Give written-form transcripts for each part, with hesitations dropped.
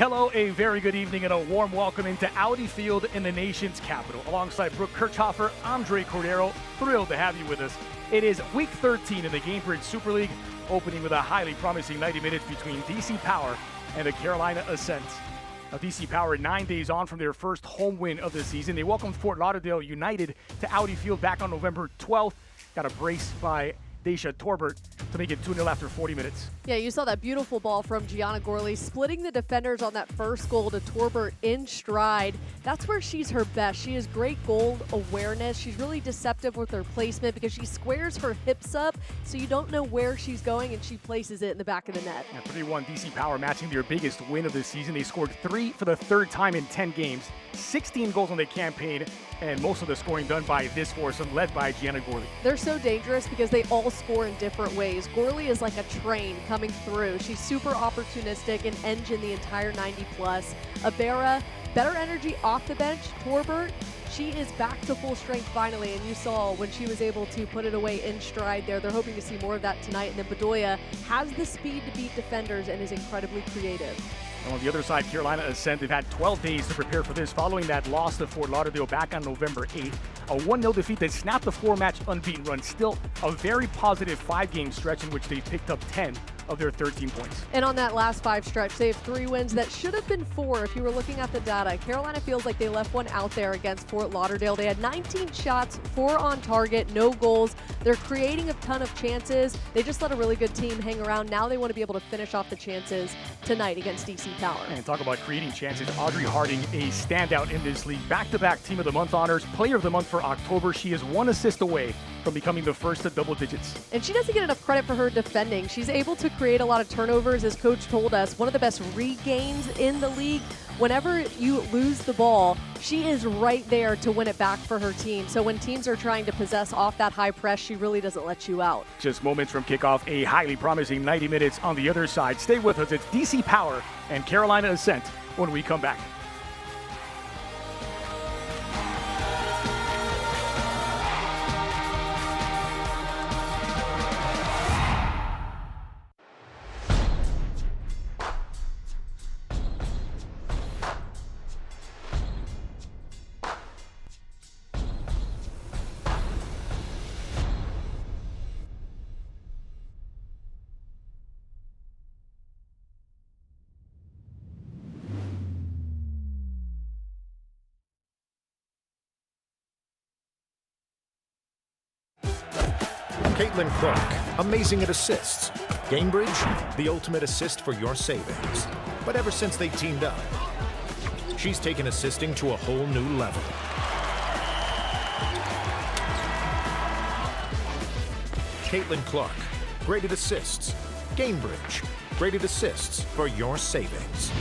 Hello, a very good evening and a warm welcome into Audi Field in the nation's capital. Alongside Brooke Kirchhofer, Andre Cordero, thrilled to have you with us. It is week 13 in the Gamebridge Super League, opening with a highly promising 90 minutes between DC Power and the Carolina Ascent. Now, DC Power 9 days on from their first home win of the season. They welcomed Fort Lauderdale United to Audi Field back on November 12th. Got a brace by Daisha Torbert to make it 2-0 after 40 minutes. Yeah, you saw that beautiful ball from Gianna Gorley, splitting the defenders on that first goal to Torbert in stride. That's where she's her best. She has great goal awareness. She's really deceptive with her placement because she squares her hips up so you don't know where she's going, and she places it in the back of the net. Yeah, 3-1 DC Power matching their biggest win of the season. They scored 3 for the third time in 10 games, 16 goals on the campaign, and most of the scoring done by this foursome led by Gianna Gorley. They're so dangerous because they all score in different ways. Gorley is like a train coming through. She's super opportunistic and engine the entire 90 plus. Abera, better energy off the bench. Torbert, she is back to full strength finally, and you saw when she was able to put it away in stride there. They're hoping to see more of that tonight. And then Bedoya has the speed to beat defenders and is incredibly creative. And on the other side, Carolina Ascent, they've had 12 days to prepare for this following that loss to Fort Lauderdale back on November 8th. A 1-0 defeat that snapped the 4-match unbeaten run. Still a very positive 5-game stretch in which they picked up 10 of their 13 points. And on that last 5 stretch, they have 3 wins that should have been 4 if you were looking at the data. Carolina feels like they left one out there against Fort Lauderdale. They had 19 shots, 4 on target, no goals. They're creating a ton of chances. They just let a really good team hang around. Now they want to be able to finish off the chances tonight against DC Power. And talk about creating chances. Audrey Harding, a standout in this league. Back-to-back Team of the Month honors, Player of the Month for October. She is 1 assist away from becoming the first to double digits. And she doesn't get enough credit for her defending. She's able to create a lot of turnovers, as coach told us. One of the best regains in the league. Whenever you lose the ball, she is right there to win it back for her team. So when teams are trying to possess off that high press, she really doesn't let you out. Just moments from kickoff, a highly promising 90 minutes on the other side. Stay with us. It's DC Power and Carolina Ascent when we come back. Caitlin Clark, amazing at assists. Gamebridge, the ultimate assist for your savings. But ever since they teamed up, she's taken assisting to a whole new level. Caitlin Clark, great at assists. Gamebridge, great at assists for your savings.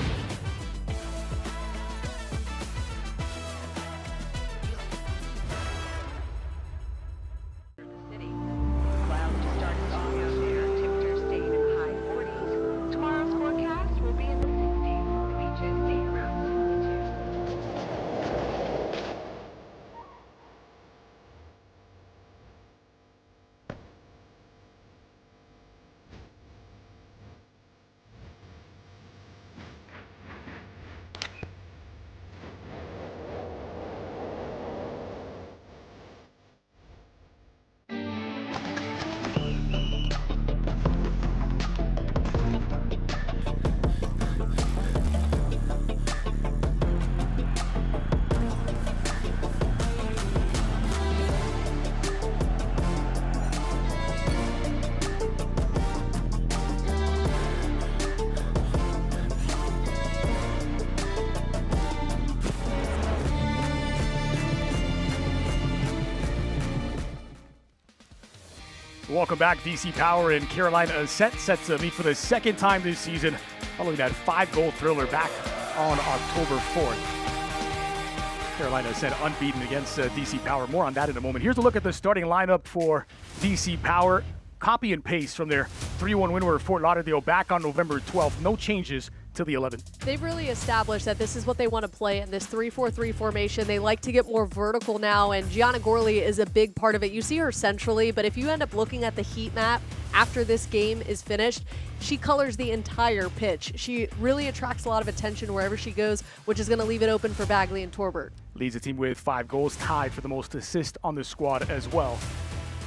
Welcome back. DC Power and Carolina Ascent set to meet for the second time this season following that 5-goal thriller back on October 4th. Carolina Ascent unbeaten against DC Power. More on that in a moment. Here's a look at the starting lineup for DC Power. Copy and paste from their 3-1 win over Fort Lauderdale back on November 12th. No changes to the 11. They've really established that this is what they want to play in this 3-4-3 formation. They like to get more vertical now, and Gianna Gorley is a big part of it. You see her centrally, but if you end up looking at the heat map after this game is finished, she colors the entire pitch. She really attracts a lot of attention wherever she goes, which is going to leave it open for Bagley and Torbert. Leads the team with 5 goals, tied for the most assists on the squad as well.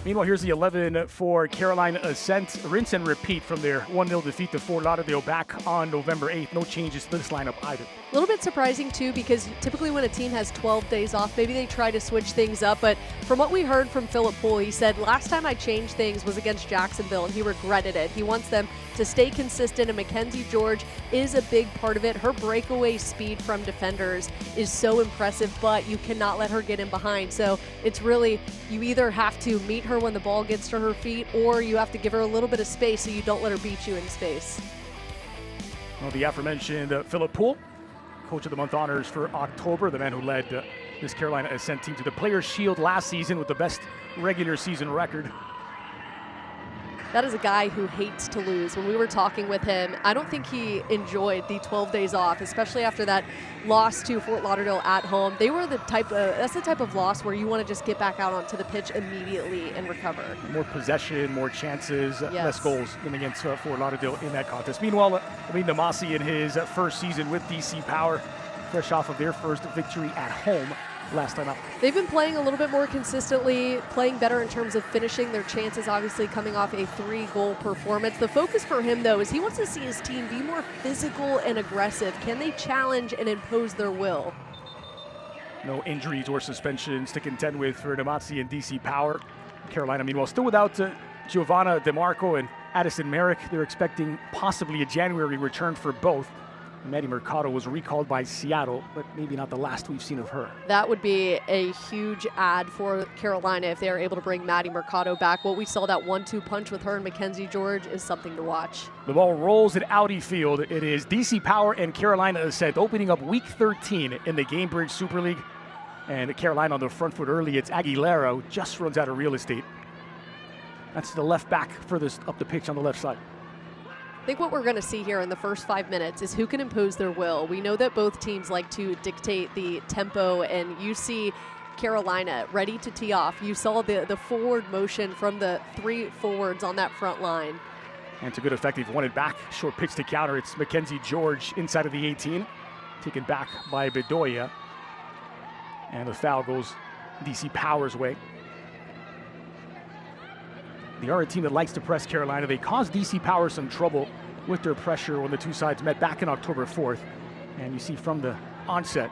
Meanwhile, here's the 11 for Carolina Ascent. Rinse and repeat from their 1-0 defeat to Fort Lauderdale back on November 8th. No changes to this lineup either. A little bit surprising, too, because typically when a team has 12 days off, maybe they try to switch things up. But from what we heard from Philip Poole, he said, last time I changed things was against Jacksonville, and he regretted it. He wants them to stay consistent, and Mackenzie George is a big part of it. Her breakaway speed from defenders is so impressive, but you cannot let her get in behind. So it's really, you either have to meet her when the ball gets to her feet, or you have to give her a little bit of space so you don't let her beat you in space. Well, the aforementioned Philip Poole, Coach of the Month honors for October, the man who led this Carolina Ascent team to the Players' Shield last season with the best regular season record. That is a guy who hates to lose. When we were talking with him, I don't think he enjoyed the 12 days off, especially after that loss to Fort Lauderdale at home. They were that's the type of loss where you want to just get back out onto the pitch immediately and recover. More possession, more chances, Yes. less goals than against Fort Lauderdale in that contest. Meanwhile, Amin Damasi in his first season with DC Power, fresh off of their first victory at home last time out. They've been playing a little bit more consistently, playing better in terms of finishing their chances, obviously coming off a 3-goal performance. The focus for him, though, is he wants to see his team be more physical and aggressive. Can they challenge and impose their will? No injuries or suspensions to contend with for Damasi and DC Power. Carolina, meanwhile, still without Giovanna DeMarco and Addison Merrick. They're expecting possibly a January return for both. Maddie Mercado was recalled by Seattle, but maybe not the last we've seen of her. That would be a huge add for Carolina if they are able to bring Maddie Mercado back. What we saw, that 1-2 punch with her and Mackenzie George, is something to watch. The ball rolls at Audi Field. It is DC Power and Carolina Ascent opening up Week 13 in the Gamebridge Super League. And Carolina on the front foot early. It's Aguilera who just runs out of real estate. That's the left back furthest up the pitch on the left side. I think what we're going to see here in the first 5 minutes is who can impose their will. We know that both teams like to dictate the tempo, and you see Carolina ready to tee off. You saw the forward motion from the 3 forwards on that front line. And to good effect, they've won it back. Short pitch to counter. It's Mackenzie George inside of the 18, taken back by Bedoya. And the foul goes DC Power's way. They are a team that likes to press Carolina. They caused DC Power some trouble with their pressure when the two sides met back in October 4th. And you see from the onset,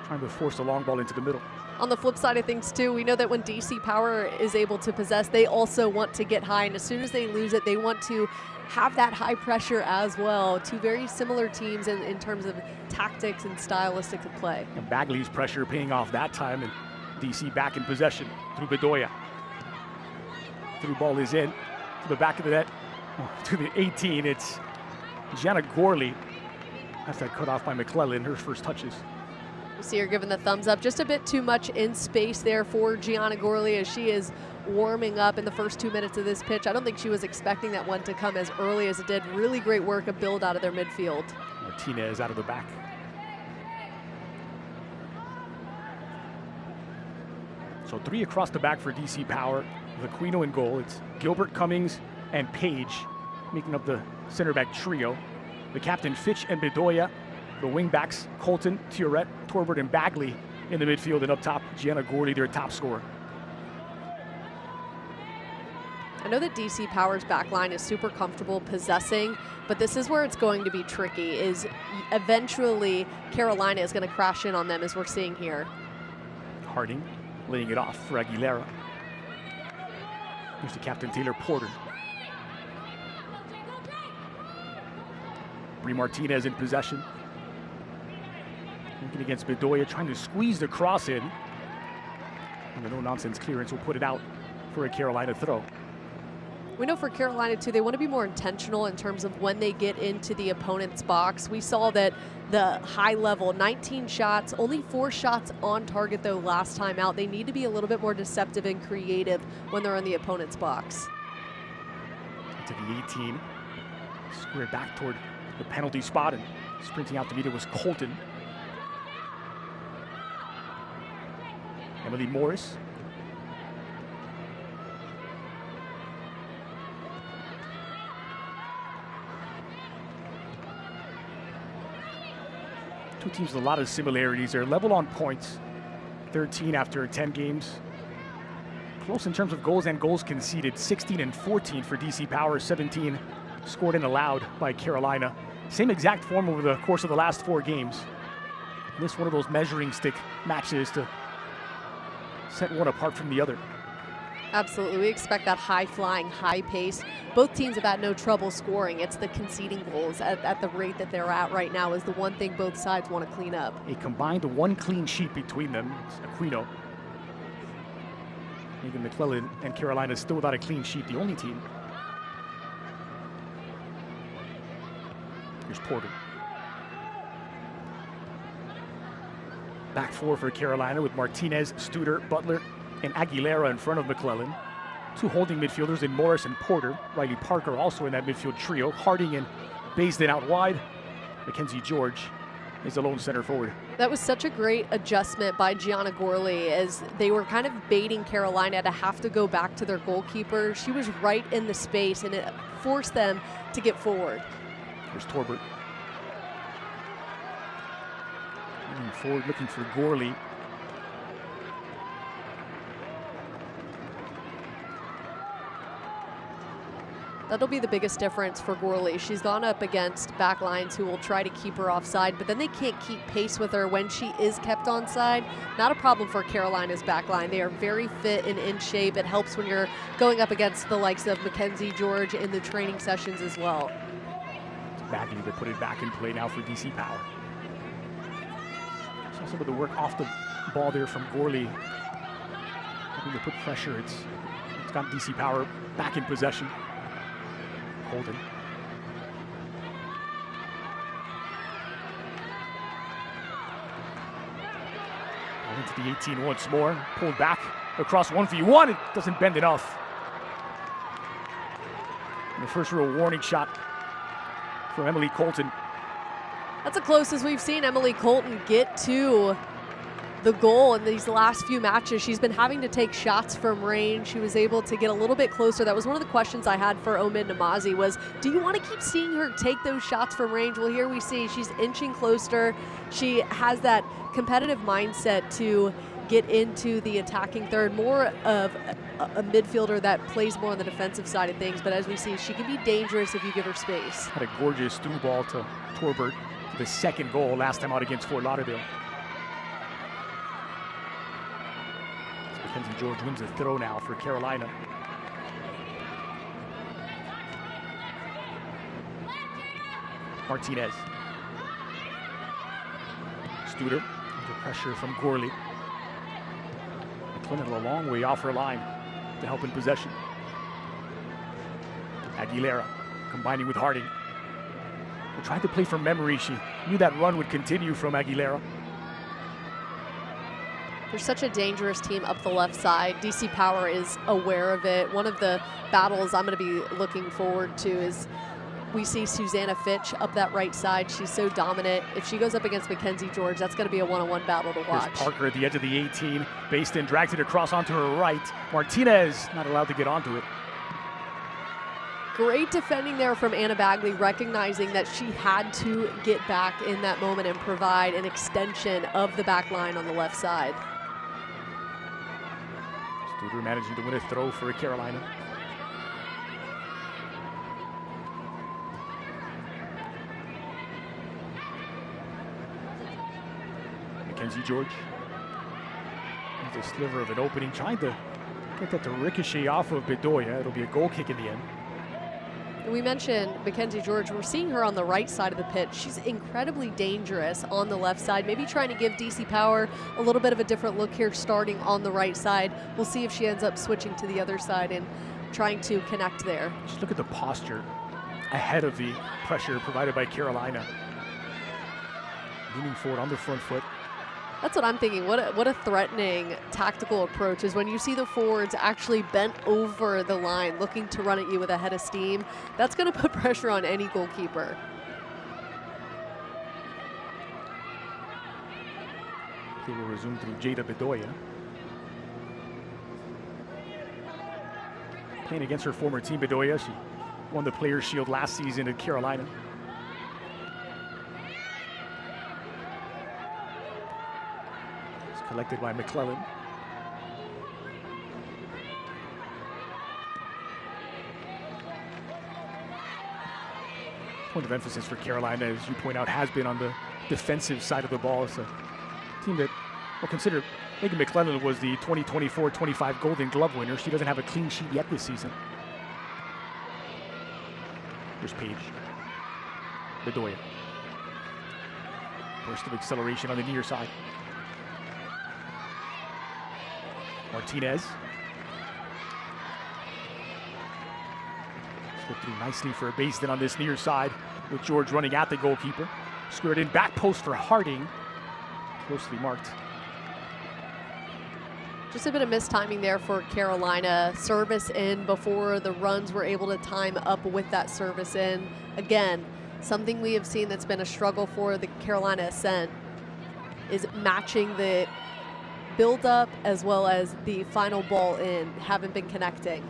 trying to force the long ball into the middle. On the flip side of things, too, we know that when DC Power is able to possess, they also want to get high. And as soon as they lose it, they want to have that high pressure as well. Two very similar teams in terms of tactics and stylistic of play. And Bagley's pressure paying off that time, and DC back in possession through Bedoya. Through ball is in to the back of the net, to the 18. It's Gianna Gorley. That's that cut off by McClellan, her first touches. You see her giving the thumbs up. Just a bit too much in space there for Gianna Gorley as she is warming up in the first 2 minutes of this pitch. I don't think she was expecting that one to come as early as it did. Really great work, a build out of their midfield. Martinez out of the back. So 3 across the back for DC Power. With Aquino in goal. It's Gilbert, Cummings, and Page making up the center back trio. The captain, Fitch and Bedoya. The wing backs, Colton, Tiorette, Torbert, and Bagley in the midfield. And up top, Gianna Gorley, their top scorer. I know that DC Power's back line is super comfortable possessing, but this is where it's going to be tricky, is eventually Carolina is going to crash in on them, as we're seeing here. Harding laying it off for Aguilera. Here's the captain, Taylor Porter. Brie Martinez in possession. Looking against Bedoya, trying to squeeze the cross in. And the no-nonsense clearance will put it out for a Carolina throw. We know for Carolina, too, they want to be more intentional in terms of when they get into the opponent's box. We saw that the high level, 19 shots, only 4 shots on target, though, last time out. They need to be a little bit more deceptive and creative when they're in the opponent's box. To the 18. Square back toward the penalty spot, and sprinting out to meet it was Colton. Emily Morris. Two teams with a lot of similarities. They're level on points, 13 after 10 games. Close in terms of goals and goals conceded, 16 and 14 for DC Power, 17 scored and allowed by Carolina. Same exact form over the course of the last 4 games. And this one of those measuring stick matches to set one apart from the other. Absolutely, we expect that high-flying, high pace. Both teams have had no trouble scoring. It's the conceding goals at the rate that they're at right now is the one thing both sides want to clean up. A combined 1 clean sheet between them. It's Aquino. Megan McClellan and Carolina still without a clean sheet, the only team. Here's Porter. Back 4 for Carolina with Martinez, Studer, Butler, and Aguilera in front of McClellan. 2 holding midfielders in Morris and Porter. Riley Parker also in that midfield trio. Harding and Baisden out wide. Mackenzie George is the lone center forward. That was such a great adjustment by Gianna Gorley as they were kind of baiting Carolina to have to go back to their goalkeeper. She was right in the space and it forced them to get forward. Here's Torbert. Moving forward, looking for Gorley. That'll be the biggest difference for Gorley. She's gone up against backlines who will try to keep her offside, but then they can't keep pace with her when she is kept onside. Not a problem for Carolina's backline. They are very fit and in shape. It helps when you're going up against the likes of Mackenzie George in the training sessions as well. Bagley to put it back in play now for DC Power. Saw some of the work off the ball there from Gorley. Hoping to put pressure. It's got DC Power back in possession. Holden. Into the 18 once more. Pulled back across 1v1. It doesn't bend enough. And the first real warning shot from Emily Colton. That's the closest we've seen Emily Colton get to the goal in these last few matches. She's been having to take shots from range. She was able to get a little bit closer. That was one of the questions I had for Omid Namazi was, do you want to keep seeing her take those shots from range? Well, here we see she's inching closer. She has that competitive mindset to get into the attacking third, more of a midfielder that plays more on the defensive side of things. But as we see, she can be dangerous if you give her space. Had a gorgeous through ball to Torbert for the second goal last time out against Fort Lauderdale. Mackenzie George wins the throw now for Carolina. Martinez. Studer under pressure from Gorley. McClellan a long way off her line to help in possession. Aguilera combining with Harding. They tried to play from memory. She knew that run would continue from Aguilera. They're such a dangerous team up the left side. DC Power is aware of it. One of the battles I'm going to be looking forward to is we see Susanna Fitch up that right side. She's so dominant. If she goes up against Mackenzie George, that's going to be a one-on-one battle to watch. Here's Parker at the edge of the 18. Baisden drags it across onto her right. Martinez not allowed to get onto it. Great defending there from Anna Bagley, recognizing that she had to get back in that moment and provide an extension of the back line on the left side. Studer managing to win a throw for Carolina. Mackenzie George. There's a sliver of an opening, trying to get that to ricochet off of Bedoya. It'll be a goal kick in the end. We mentioned Mackenzie George. We're seeing her on the right side of the pitch. She's incredibly dangerous on the left side, maybe trying to give DC Power a little bit of a different look here, starting on the right side. We'll see if she ends up switching to the other side and trying to connect there. Just look at the posture ahead of the pressure provided by Carolina. Leaning forward on the front foot. That's what I'm thinking. What a threatening tactical approach is when you see the forwards actually bent over the line looking to run at you with a head of steam. That's going to put pressure on any goalkeeper. They will resume through Jada Bedoya. Playing against her former team, Bedoya. She won the Players' Shield last season at Carolina. It's collected by McClellan. Point of emphasis for Carolina, as you point out, has been on the defensive side of the ball. It's a team that, well, consider Megan McClellan was the 2024-25 Golden Glove winner. She doesn't have a clean sheet yet this season. Here's Paige. Bedoya. Burst of acceleration on the near side. Martinez. Slipped through nicely for a base then on this near side, with George running at the goalkeeper. Squared in, back post for Harding. Closely marked. Just a bit of mistiming there for Carolina. Service in before the runs were able to time up with that service in. Again, something we have seen that's been a struggle for the Carolina Ascent is matching the build-up as well as the final ball in. Haven't been connecting.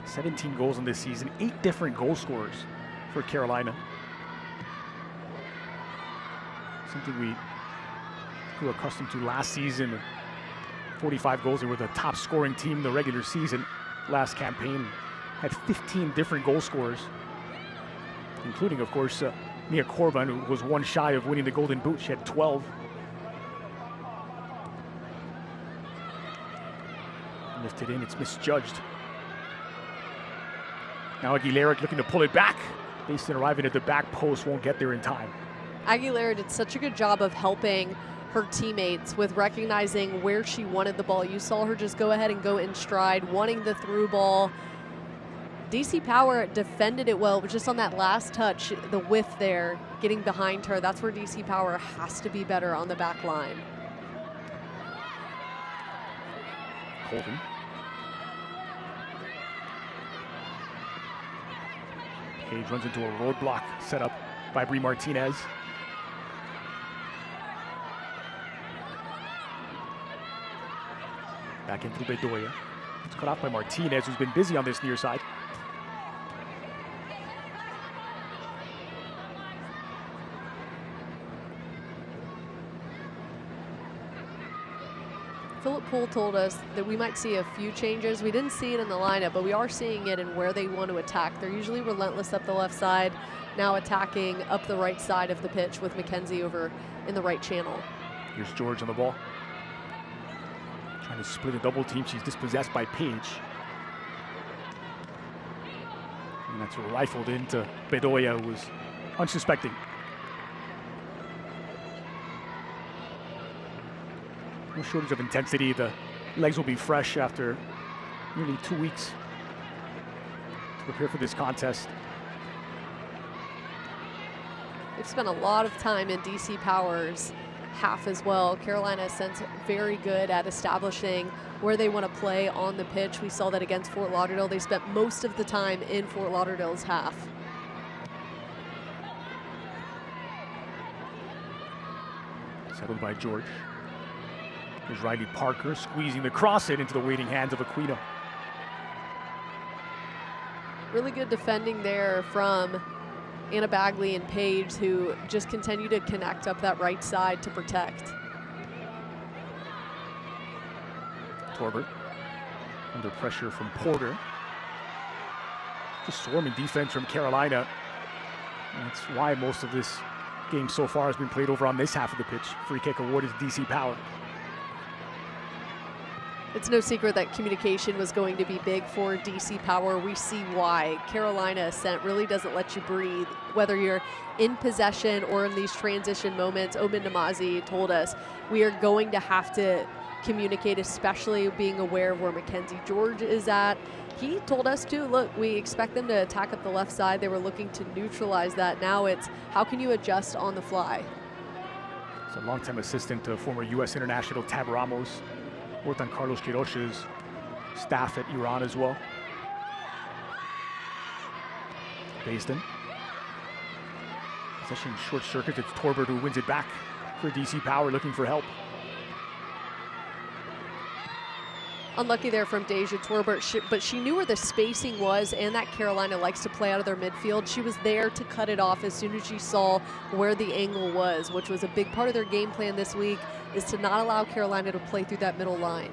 "17 goals in this season, 8 different goal scorers for Carolina. Something we grew accustomed to last season. 45 goals. They were the top scoring team in the regular season last campaign. Had 15 different goal scorers, including, of course, Mia Corban, who was one shy of winning the Golden Boot. She had 12. Lifted in, it's misjudged. Now Aguilera looking to pull it back. Basin arriving at the back post, won't get there in time. Aguilera did such a good job of helping her teammates with recognizing where she wanted the ball. You saw her just go ahead and go in stride, wanting the through ball. DC Power defended it well, but just on that last touch, the width there, getting behind her, that's where DC Power has to be better on the back line. Colton. Page runs into a roadblock set up by Brie Martinez. Back in through Bedoya. It's cut off by Martinez, who's been busy on this near side. Philip Poole told us that we might see a few changes. We didn't see it in the lineup, but we are seeing it in where they want to attack. They're usually relentless up the left side, now attacking up the right side of the pitch with Mackenzie over in the right channel. Here's George on the ball. Trying to split a double team. She's dispossessed by Page. And that's rifled into Bedoya, who was unsuspecting. No shortage of intensity. The legs will be fresh after nearly 2 weeks to prepare for this contest. They've spent a lot of time in DC Power's half as well. Carolina Ascent's very good at establishing where they want to play on the pitch. We saw that against Fort Lauderdale. They spent most of the time in Fort Lauderdale's half. Settled by George. Here's Riley Parker squeezing the cross in into the waiting hands of Aquino. Really good defending there from Anna Bagley and Page, who just continue to connect up that right side to protect. Torbert under pressure from Porter. Just swarming defense from Carolina. And that's why most of this game so far has been played over on this half of the pitch. Free kick awarded to DC Power. It's no secret that communication was going to be big for DC Power. We see why. Carolina Ascent really doesn't let you breathe, whether you're in possession or in these transition moments. Omen Namazi told us we are going to have to communicate, especially being aware of where Mackenzie George is at. He told us too, look, we expect them to attack up the left side. They were looking to neutralize that. Now it's how can you adjust on the fly? It's a longtime assistant to former U.S. international Tab Ramos. Worked on Carlos Quirox's staff at Iran as well. Based in. Possession short circuits. It's Torbert who wins it back for DC Power, looking for help. Unlucky there from Deja Torbert, but she knew where the spacing was and that Carolina likes to play out of their midfield. She was there to cut it off as soon as she saw where the angle was, which was a big part of their game plan this week, is to not allow Carolina to play through that middle line.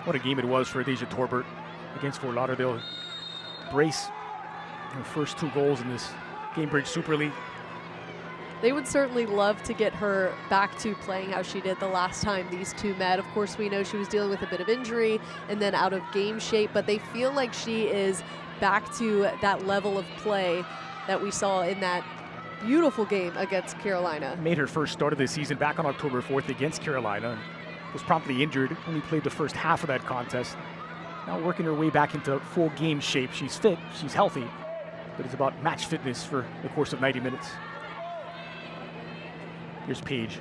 What a game it was for Deja Torbert against Fort Lauderdale. Brace her first 2 goals in this Cambridge Super League. They would certainly love to get her back to playing how she did the last time these two met. Of course, we know she was dealing with a bit of injury and then out of game shape, but they feel like she is back to that level of play that we saw in that beautiful game against Carolina. Made her first start of the season back on October 4th against Carolina. And was promptly injured, only played the first half of that contest. Now working her way back into full game shape. She's fit, she's healthy, but it's about match fitness for the course of 90 minutes. Here's Paige.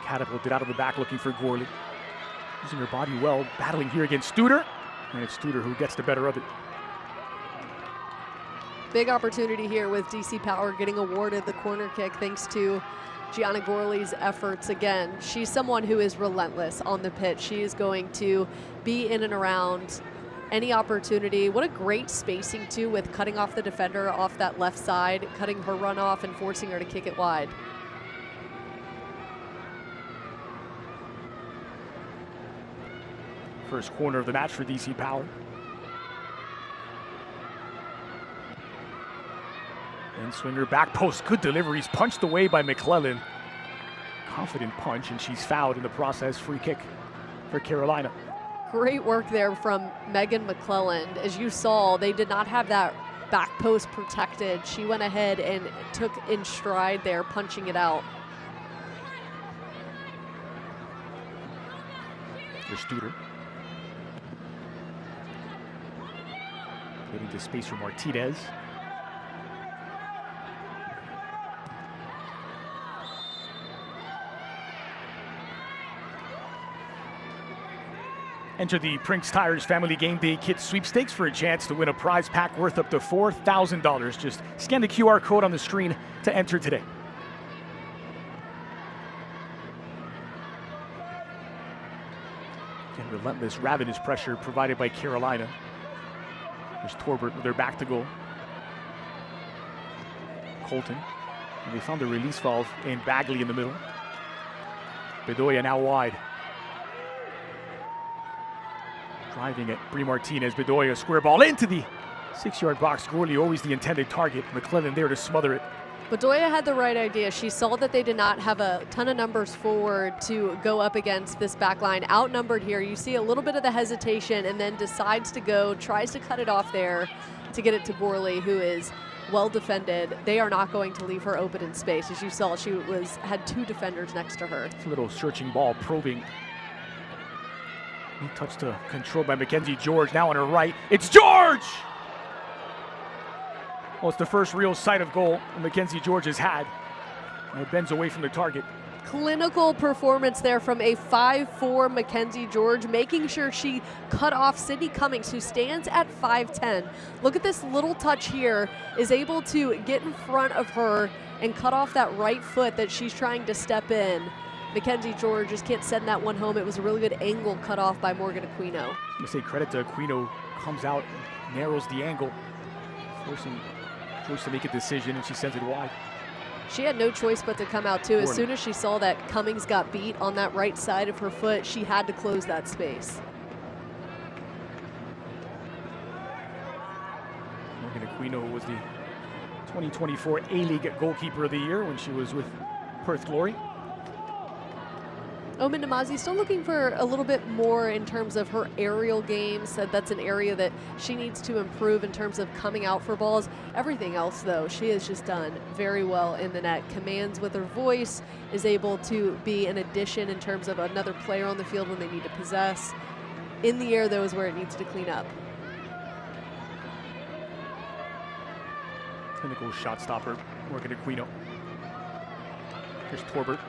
Catapulted out of the back looking for Gorley. Using her body well, battling here against Studer. And it's Studer who gets the better of it. Big opportunity here with DC Power getting awarded the corner kick thanks to Gianna Gorley's efforts again. She's someone who is relentless on the pitch. She is going to be in and around any opportunity. What a great spacing too, with cutting off the defender off that left side, cutting her run off and forcing her to kick it wide. First corner of the match for DC Power. And swinger back post, good deliveries, punched away by McClellan. Confident punch, and she's fouled in the process. Free kick for Carolina. Great work there from Megan McClellan. As you saw, they did not have that back post protected. She went ahead and took in stride there, punching it out. Here's Studer. Getting to space for Martinez. Enter the Prinks Tires Family Game Day Kit Sweepstakes for a chance to win a prize pack worth up to $4,000. Just scan the QR code on the screen to enter today. And relentless, ravenous pressure provided by Carolina. There's Torbert with their back to goal. Colton. And they found the release valve in Bagley in the middle. Bedoya now wide. Driving at Brie Martinez. Bedoya, square ball into the 6-yard box. Gorley always the intended target. McClellan there to smother it. Bedoya had the right idea. She saw that they did not have a ton of numbers forward to go up against this back line. Outnumbered here. You see a little bit of the hesitation and then decides to go, tries to cut it off there to get it to Gorley, who is well defended. They are not going to leave her open in space. As you saw, she had 2 defenders next to her. It's a little searching ball, probing. Touch to control by Mackenzie George. Now on her right, it's George! Well, it's the first real sight of goal Mackenzie George has had. And it bends away from the target. Clinical performance there from a 5'4" Mackenzie George, making sure she cut off Sydney Cummings, who stands at 5'10". Look at this little touch here, is able to get in front of her and cut off that right foot that she's trying to step in. Mackenzie George just can't send that one home. It was a really good angle cut off by Morgan Aquino. I'm going to say credit to Aquino, comes out, narrows the angle, forcing George to make a decision, and she sends it wide. She had no choice but to come out too. As soon as she saw that Cummings got beat on that right side of her foot, she had to close that space. Morgan Aquino was the 2024 A-League Goalkeeper of the Year when she was with Perth Glory. Omen Namazi still looking for a little bit more in terms of her aerial game. Said that's an area that she needs to improve in terms of coming out for balls. Everything else, though, she has just done very well in the net. Commands with her voice, is able to be an addition in terms of another player on the field when they need to possess. In the air, though, is where it needs to clean up. Clinical shot stopper, Morgan Aquino. Here's Torbert.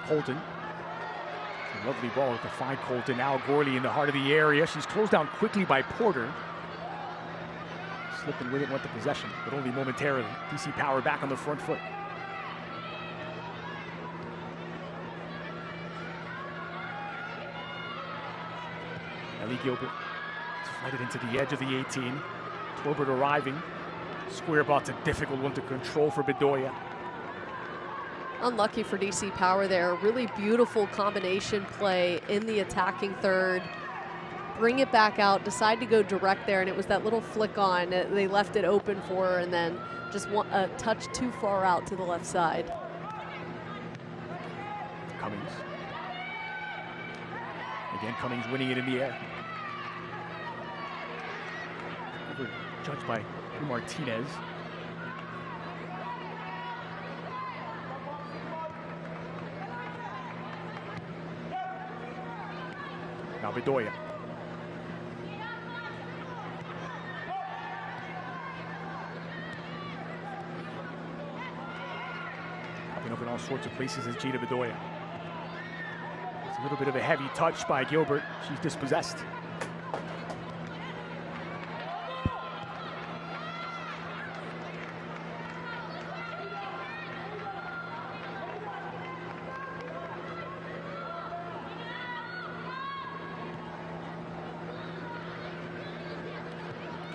Colton. A lovely ball to find Colton. Now Gorley in the heart of the area. She's closed down quickly by Porter. Slipping with it, went to possession, but only momentarily. DC Power back on the front foot. Ellie Gilbert flighted into the edge of the 18. Torbert arriving. Square ball's a difficult one to control for Bedoya. Unlucky for DC Power there. Really beautiful combination play in the attacking third. Bring it back out, decide to go direct there, and it was that little flick on. They left it open for her, and then just a touch too far out to the left side. Cummings. Again, Cummings winning it in the air. Judged by Martinez. Now Bedoya. Popping up in all sorts of places is Jada Bedoya. It's a little bit of a heavy touch by Gilbert. She's dispossessed.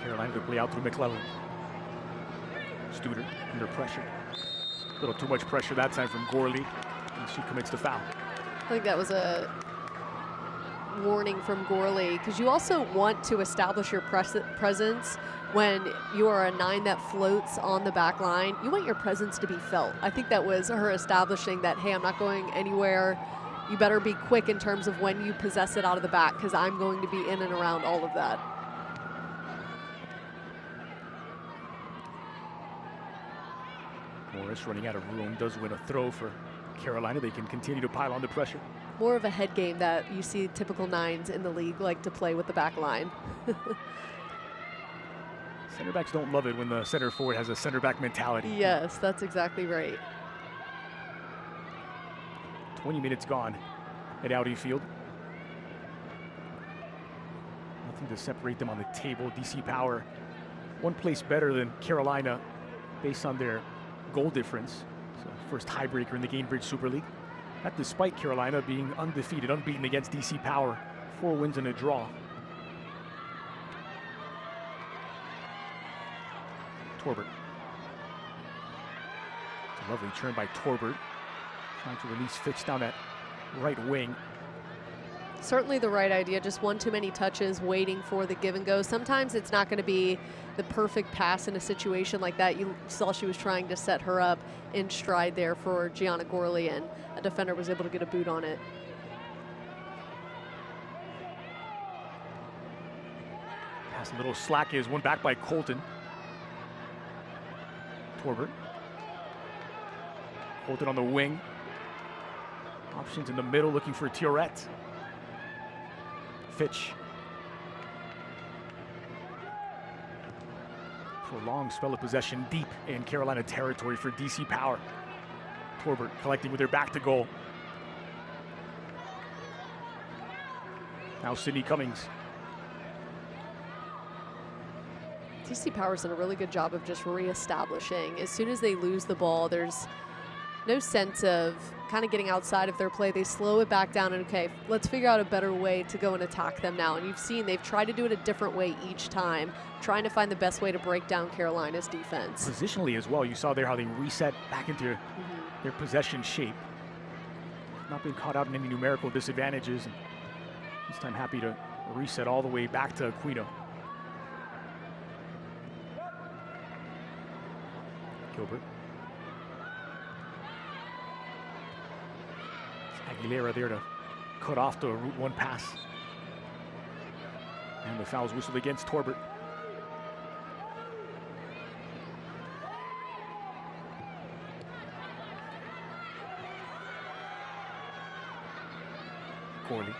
Carolina to play out through McClellan. Studer under pressure. A little too much pressure that time from Gorley, and she commits the foul. I think that was a warning from Gorley, because you also want to establish your presence when you are a 9 that floats on the back line. You want your presence to be felt. I think that was her establishing that, hey, I'm not going anywhere. You better be quick in terms of when you possess it out of the back, because I'm going to be in and around all of that. Morris running out of room, does win a throw for Carolina. They can continue to pile on the pressure. More of a head game that you see typical 9s in the league like to play with the back line. Center backs don't love it when the center forward has a center back mentality. Yes, that's exactly right. 20 minutes gone at Audi Field. Nothing to separate them on the table. DC Power, one place better than Carolina based on their goal difference. So first tiebreaker in the Gainbridge Super League. That despite Carolina being undefeated, unbeaten against DC Power. 4 wins and a draw. Torbert. It's a lovely turn by Torbert. Trying to release Fitch down that right wing. Certainly the right idea, just one too many touches waiting for the give and go. Sometimes it's not going to be the perfect pass in a situation like that. You saw she was trying to set her up in stride there for Gianna Gorley, and a defender was able to get a boot on it. Pass a little slack is one back by Colton. Torbert. Colton on the wing. Options in the middle, looking for Tiorette. Fitch. Prolonged spell of possession deep in Carolina territory for DC Power. Torbert collecting with her back to goal. Now Sydney Cummings. DC Power's done a really good job of just reestablishing. As soon as they lose the ball, there's no sense of kind of getting outside of their play. They slow it back down and, okay, let's figure out a better way to go and attack them now. And you've seen they've tried to do it a different way each time, trying to find the best way to break down Carolina's defense. Positionally as well, you saw there how they reset back into their possession shape. Not being caught out in any numerical disadvantages. And this time happy to reset all the way back to Aquino. Gilbert. Aguilera there to cut off the Route 1 pass. And the foul's whistled against Torbert. Gorley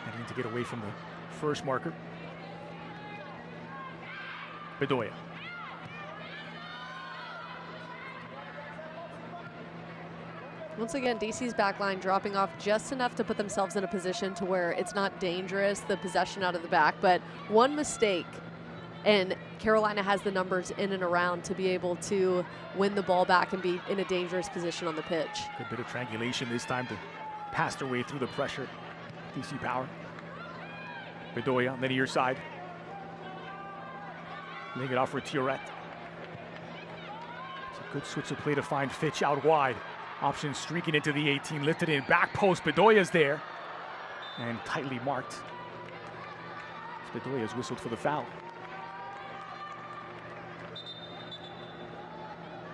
having to get away from the first marker. Bedoya. Once again, DC's backline dropping off just enough to put themselves in a position to where it's not dangerous, the possession out of the back, but one mistake and Carolina has the numbers in and around to be able to win the ball back and be in a dangerous position on the pitch. Good bit of triangulation this time to pass their way through the pressure. DC Power. Bedoya on the near side. Laying it off for Tiorette. It's a good switch of play to find Fitch out wide. Option streaking into the 18, lifted in, back post. Bedoya's there and tightly marked. Bedoya's whistled for the foul.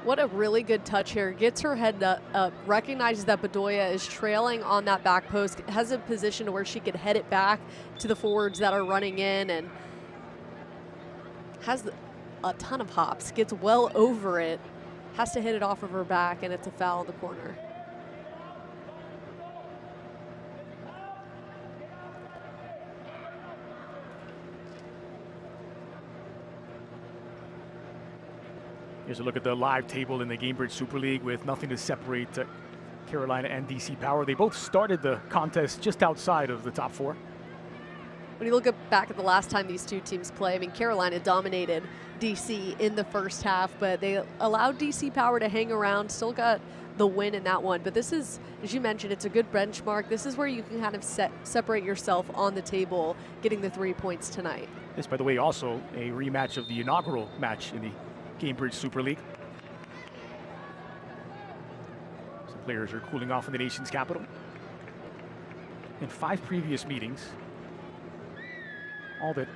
What a really good touch here. Gets her head up, recognizes that Bedoya is trailing on that back post, has a position to where she could head it back to the forwards that are running in, and has a ton of hops, gets well over it, has to hit it off of her back, and it's a foul in the corner. Here's a look at the live table in the Gamebridge Super League with nothing to separate Carolina and DC Power. They both started the contest just outside of the top four. When you look back at the last time these two teams play, I mean, Carolina dominated DC in the first half, but they allowed DC Power to hang around, still got the win in that one. But this is, as you mentioned, it's a good benchmark. This is where you can kind of separate yourself on the table, getting the 3 points tonight. This, by the way, also a rematch of the inaugural match in the Gamebridge Super League. Some players are cooling off in the nation's capital. In 5 previous meetings, all that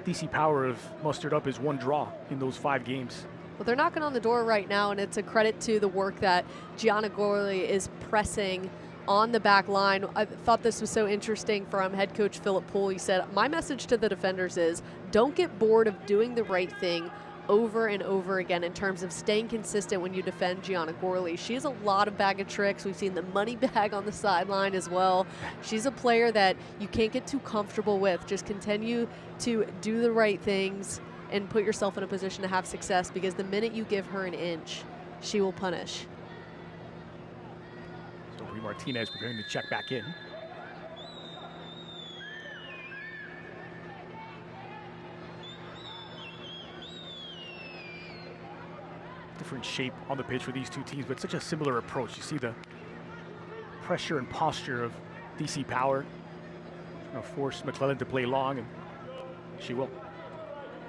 DC Power have mustered up is 1 draw in those 5 games. Well, they're knocking on the door right now, and it's a credit to the work that Gianna Gorley is pressing on the back line. I thought this was so interesting from head coach Philip Poole. He said, my message to the defenders is don't get bored of doing the right thing over and over again in terms of staying consistent when you defend Gianna Gorley. She has a lot of bag of tricks. We've seen the money bag on the sideline as well. She's a player that you can't get too comfortable with. Just continue to do the right things and put yourself in a position to have success, because the minute you give her an inch, she will punish. So Brie Martinez preparing to check back in. Different shape on the pitch for these two teams, but such a similar approach. You see the pressure and posture of DC Power. Trying to force McClellan to play long, and she will.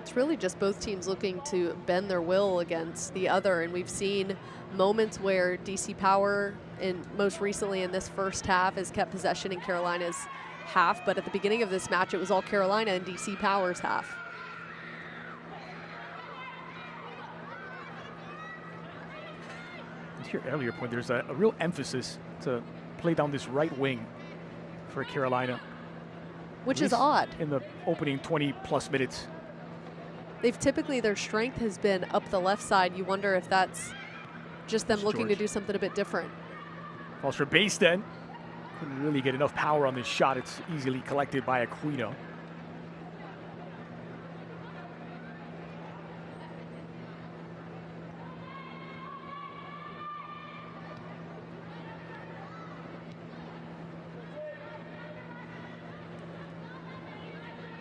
It's really just both teams looking to bend their will against the other, and we've seen moments where DC Power, and most recently in this first half, has kept possession in Carolina's half, but at the beginning of this match, it was all Carolina and DC Power's half. To your earlier point, there's a real emphasis to play down this right wing for Carolina. Which is odd. In the opening 20-plus minutes. They've typically, their strength has been up the left side. You wonder if that's just them looking to do something a bit different. Falls for base then. Couldn't really get enough power on this shot. It's easily collected by Aquino.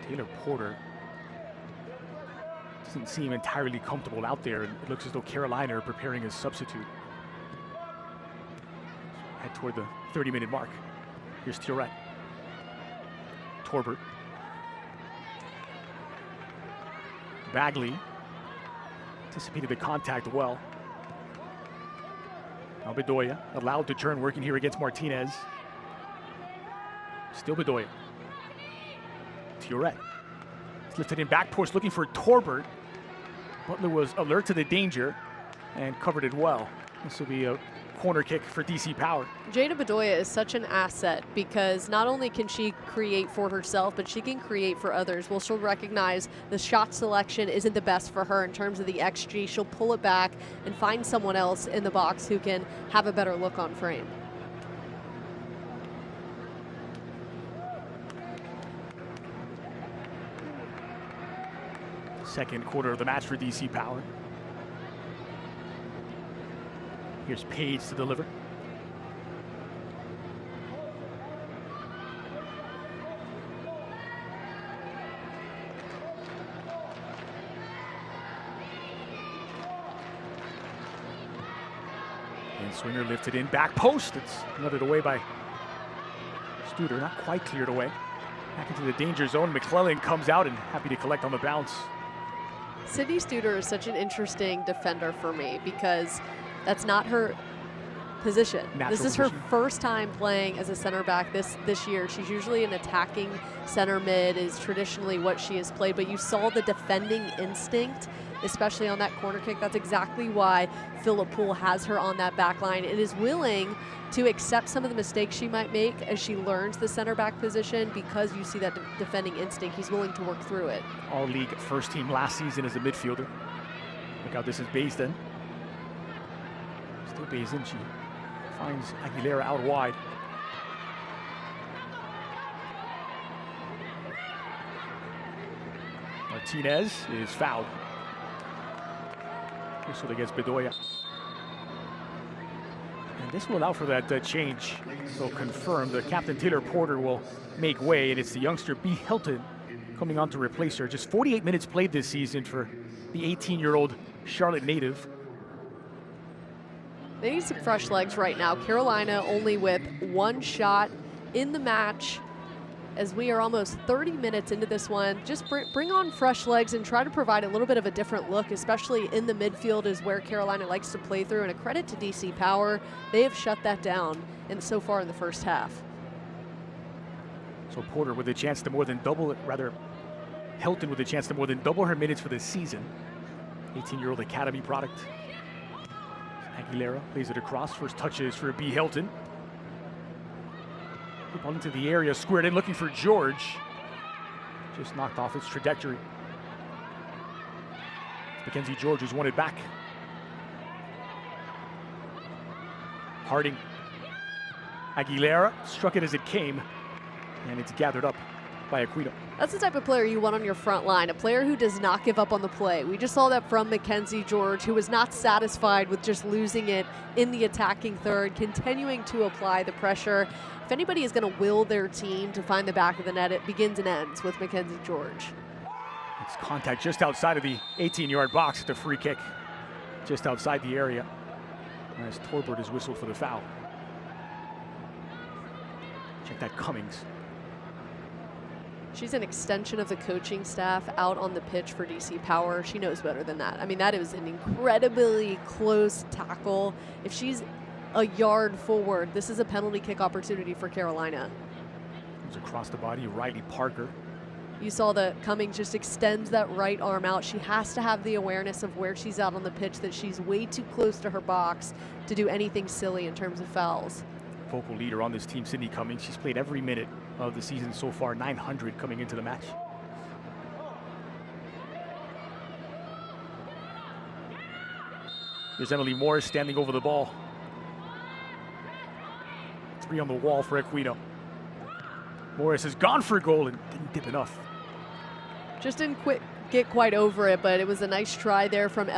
Taylor Porter doesn't seem entirely comfortable out there, and it looks as though Carolina are preparing a substitute. Head toward the 30-minute mark. Here's Tiorette. Torbert. Bagley anticipated the contact well. Now Bedoya allowed to turn, working here against Martinez. Still Bedoya. Tiorette. It's lifted in back post, looking for Torbert. Butler was alert to the danger and covered it well. This will be a corner kick for DC Power. Jada Bedoya is such an asset, because not only can she create for herself, but she can create for others. Well, she'll recognize the shot selection isn't the best for her in terms of the XG. She'll pull it back and find someone else in the box who can have a better look on frame. Second quarter of the match for DC Power. Here's Page to deliver. And Swinger lifted in, back post. It's nutted away by Studer, not quite cleared away. Back into the danger zone. McClellan comes out and happy to collect on the bounce. Sydney Studer is such an interesting defender for me because that's not her position. This is her first time playing as a center back this year. She's usually an attacking center mid, is traditionally what she has played, but you saw the defending instinct, especially on that corner kick. That's exactly why Philip Poole has her on that back line and is willing to accept some of the mistakes she might make as she learns the center back position, because you see that defending instinct. He's willing to work through it. All-league first team last season as a midfielder. Look out, this is Baisden. Still Baisden, she finds Aguilera out wide. Martinez is fouled. Whistled against Bedoya. And this will allow for that change. So confirmed, the captain Taylor Porter will make way, and it's the youngster B. Hilton coming on to replace her. Just 48 minutes played this season for the 18-year-old Charlotte native. They need some fresh legs right now. Carolina only with one shot in the match, as we are almost 30 minutes into this one. Just bring on fresh legs and try to provide a little bit of a different look, especially in the midfield is where Carolina likes to play through. And a credit to DC Power, they have shut that down so far in the first half. So Porter with a chance to more than double it, rather Hilton with a chance to more than double her minutes for this season. 18-year-old Academy product. Aguilera plays it across. First touches for B. Hilton. Ball into the area, squared in, looking for George. Just knocked off its trajectory. Mackenzie George who's won it back. Harding. Aguilera struck it as it came, and it's gathered up by Aquino. That's the type of player you want on your front line, a player who does not give up on the play. We just saw that from Mackenzie George, who was not satisfied with just losing it in the attacking third, continuing to apply the pressure. If anybody is going to will their team to find the back of the net, it begins and ends with Mackenzie George. It's contact just outside of the 18-yard box at the free kick, just outside the area, as Torbert is whistled for the foul. Check that Cummings. She's an extension of the coaching staff out on the pitch for DC Power. She knows better than that. I mean, that is an incredibly close tackle. If she's a yard forward, this is a penalty kick opportunity for Carolina. It's across the body, Riley Parker. You saw that Cummings just extends that right arm out. She has to have the awareness of where she's out on the pitch, that she's way too close to her box to do anything silly in terms of fouls. Vocal leader on this team, Sydney Cummings. She's played every minute of the season so far, 900 coming into the match. There's Emily Morris standing over the ball. 3 on the wall for Aquino. Morris has gone for a goal and didn't dip enough. Just didn't get quite over it, but it was a nice try there from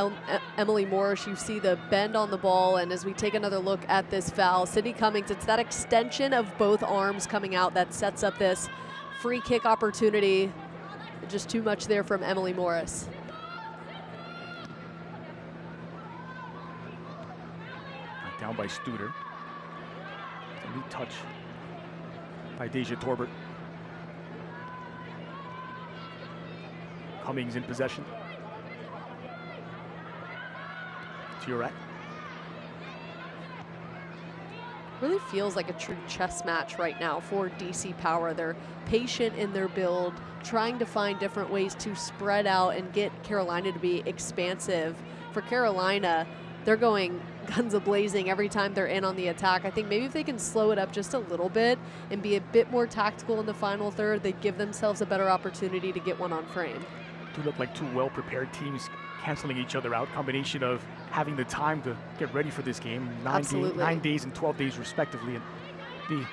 Emily Morris. You see the bend on the ball, and as we take another look at this foul, Sydney Cummings, it's that extension of both arms coming out that sets up this free kick opportunity. Just too much there from Emily Morris. Down by Studer. A neat touch by Deja Torbert. Cummings in possession. Turet. Really feels like a true chess match right now for DC Power. They're patient in their build, trying to find different ways to spread out and get Carolina to be expansive. For Carolina, they're going guns a-blazing every time they're in on the attack. I think maybe if they can slow it up just a little bit and be a bit more tactical in the final third, they give themselves a better opportunity to get one on frame. Do look like two well-prepared teams canceling each other out. Combination of having the time to get ready for this game. 9 days and 12 days respectively. And the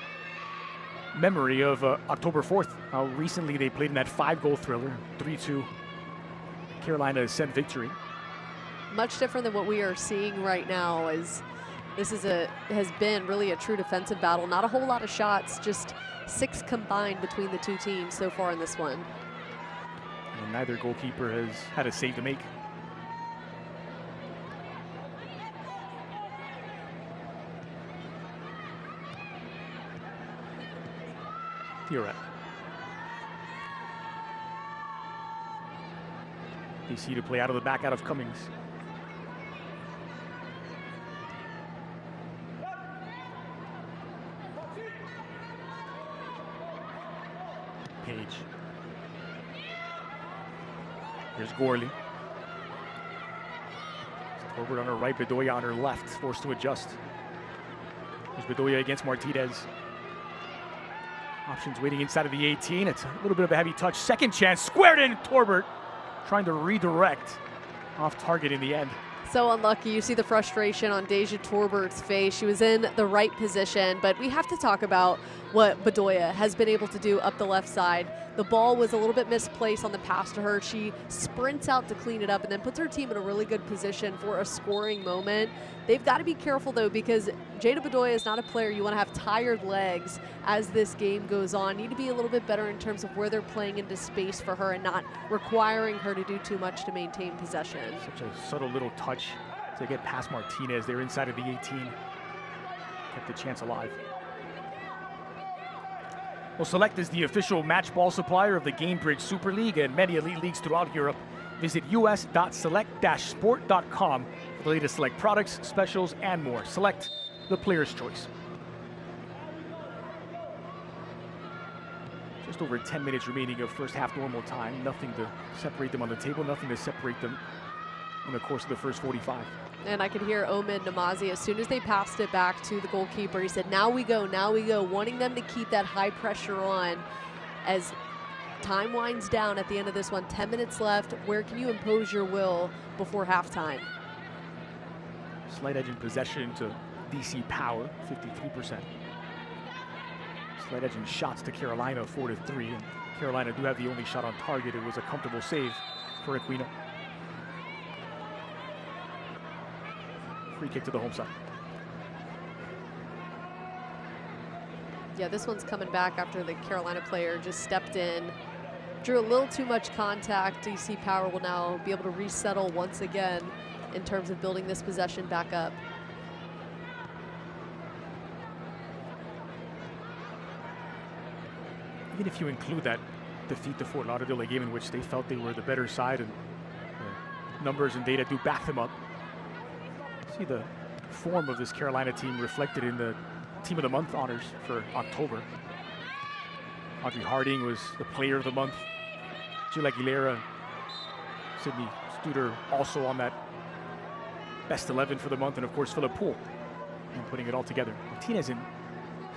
memory of October 4th, how recently they played in that 5-goal thriller, 3-2 Carolina Ascent victory. Much different than what we are seeing right now, as this is has been really a true defensive battle. Not a whole lot of shots, just 6 combined between the two teams so far in this one. And neither goalkeeper has had a save to make. You're DC to play out of the back, out of Cummings. Page. Here's Gorley. Torbert on her right, Bedoya on her left, forced to adjust. Here's Bedoya against Martinez. Options waiting inside of the 18. It's a little bit of a heavy touch. Second chance, squared in. Torbert trying to redirect, off target in the end. So unlucky. You see the frustration on Deja Torbert's face. She was in the right position, but we have to talk about what Bedoya has been able to do up the left side. The ball was a little bit misplaced on the pass to her. She sprints out to clean it up and then puts her team in a really good position for a scoring moment. They've got to be careful, though, because Jada Bedoya is not a player you want to have tired legs as this game goes on. Need to be a little bit better in terms of where they're playing into space for her and not requiring her to do too much to maintain possession. Such a subtle little touch to get past Martinez. They're inside of the 18. Kept the chance alive. Well, Select is the official match ball supplier of the Gamebridge Super League and many elite leagues throughout Europe. Visit us.select-sport.com for the latest Select products, specials, and more. Select, the player's choice. Just over 10 minutes remaining of first half normal time. Nothing to separate them on the table, nothing to separate them in the course of the first 45. And I could hear Omen Namazi, as soon as they passed it back to the goalkeeper, he said, now we go, wanting them to keep that high pressure on as time winds down at the end of this one. 10 minutes left. Where can you impose your will before halftime? Slight edge in possession to DC Power, 53%. Slight edge in shots to Carolina, 4-3. And Carolina do have the only shot on target. It was a comfortable save for Aquino. Free kick to the home side. Yeah, this one's coming back after the Carolina player just stepped in, drew a little too much contact. DC Power will now be able to resettle once again in terms of building this possession back up. Even if you include that defeat to Fort Lauderdale, a game in which they felt they were the better side, and numbers and data do back them up. See the form of this Carolina team reflected in the Team of the Month honors for October. Audrey Harding was the Player of the Month. Jill Aguilera, Sydney Studer also on that Best 11 for the month, and of course Philip Poole, and putting it all together. Martinez in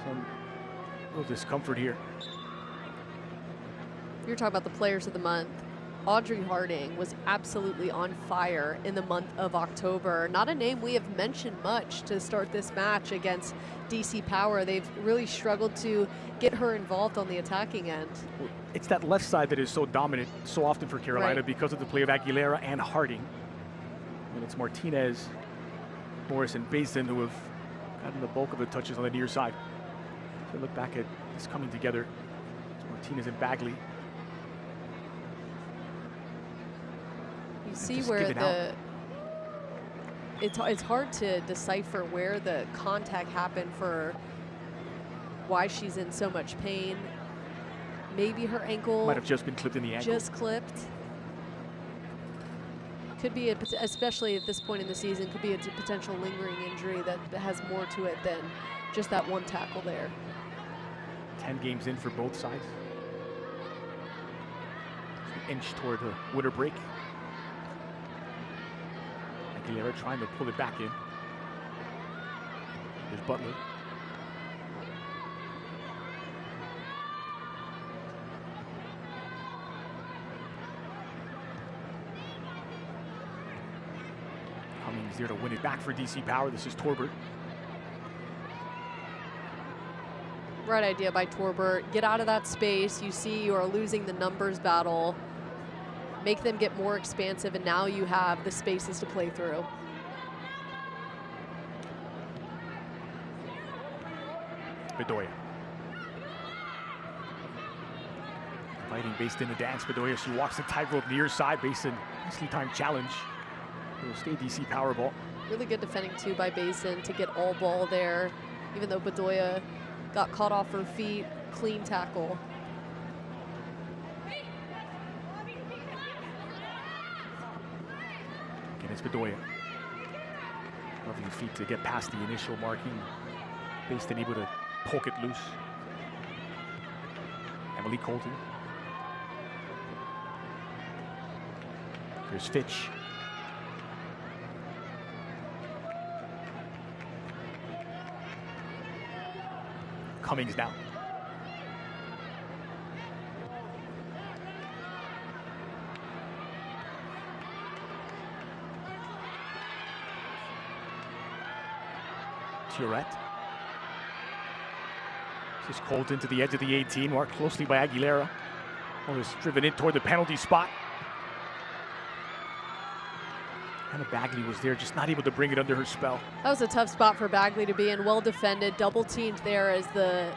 some little discomfort here. You're talking about the Players of the Month. Audrey Harding was absolutely on fire in the month of October. Not a name we have mentioned much to start this match against DC Power. They've really struggled to get her involved on the attacking end. It's that left side that is so dominant so often for Carolina, right, because of the play of Aguilera and Harding. And it's Martinez, Morris, and Basin who have gotten the bulk of the touches on the near side. So look back at this coming together. It's Martinez and Bagley. You see where it's hard to decipher where the contact happened for why she's in so much pain. Maybe her ankle might have just been clipped in the ankle. Just clipped. Could be, especially at this point in the season, could be a potential lingering injury that has more to it than just that one tackle there. 10 games in for both sides. An inch toward the winter break. Aguilera trying to pull it back in. There's Butler. Cummings there to win it back for DC Power. This is Torbert. Right idea by Torbert. Get out of that space. You see you are losing the numbers battle. Make them get more expansive, and now you have the spaces to play through. Bedoya. Inviting Basin to dance. Bedoya, she walks the tightrope near side. Basin, nicely timed challenge. It'll stay DC Power ball. Really good defending too by Basin to get all ball there. Even though Bedoya got caught off her feet, clean tackle. Again, it's Bedoya. Lovely feet to get past the initial marking. Based able to poke it loose. Emily Colton. Here's Fitch. Cummings now. Tourette. This is Colton to the edge of the 18, marked closely by Aguilera. Ball is driven in toward the penalty spot. Hannah Bagley was there, just not able to bring it under her spell. That was a tough spot for Bagley to be in, well defended, double teamed there as the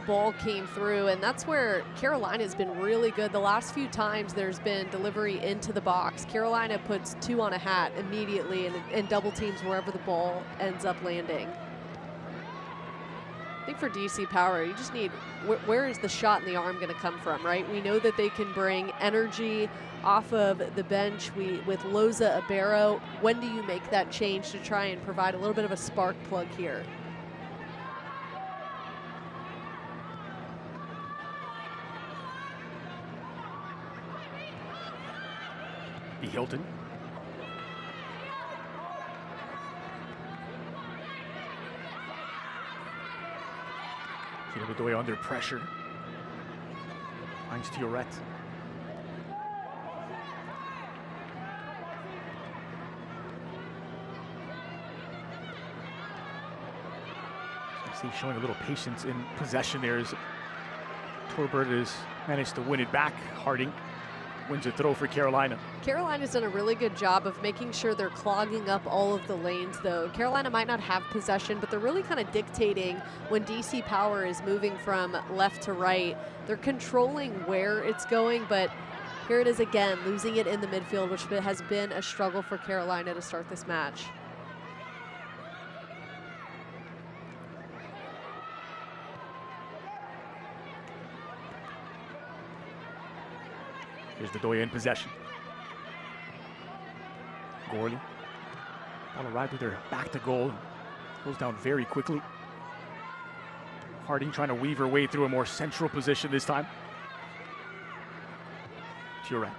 ball came through, and that's where Carolina's been really good. The last few times there's been delivery into the box, Carolina puts 2 on a hat immediately and double teams wherever the ball ends up landing. I think for DC Power, you just need, where is the shot in the arm going to come from, right? We know that they can bring energy off of the bench. With Loza Ibero, when do you make that change to try and provide a little bit of a spark plug here? B. Hilton. Bedoya under pressure. Finds Tourette. So I see showing a little patience in possession there as Torbert has managed to win it back. Harding wins a throw for Carolina. Carolina's done a really good job of making sure they're clogging up all of the lanes, though. Carolina might not have possession, but they're really kind of dictating when DC Power is moving from left to right. They're controlling where it's going, but here it is again, losing it in the midfield, which has been a struggle for Carolina to start this match. Here's Bedoya in possession. Gorley. Ball arrived with her back to goal. Goes down very quickly. Harding trying to weave her way through a more central position this time. Tourette.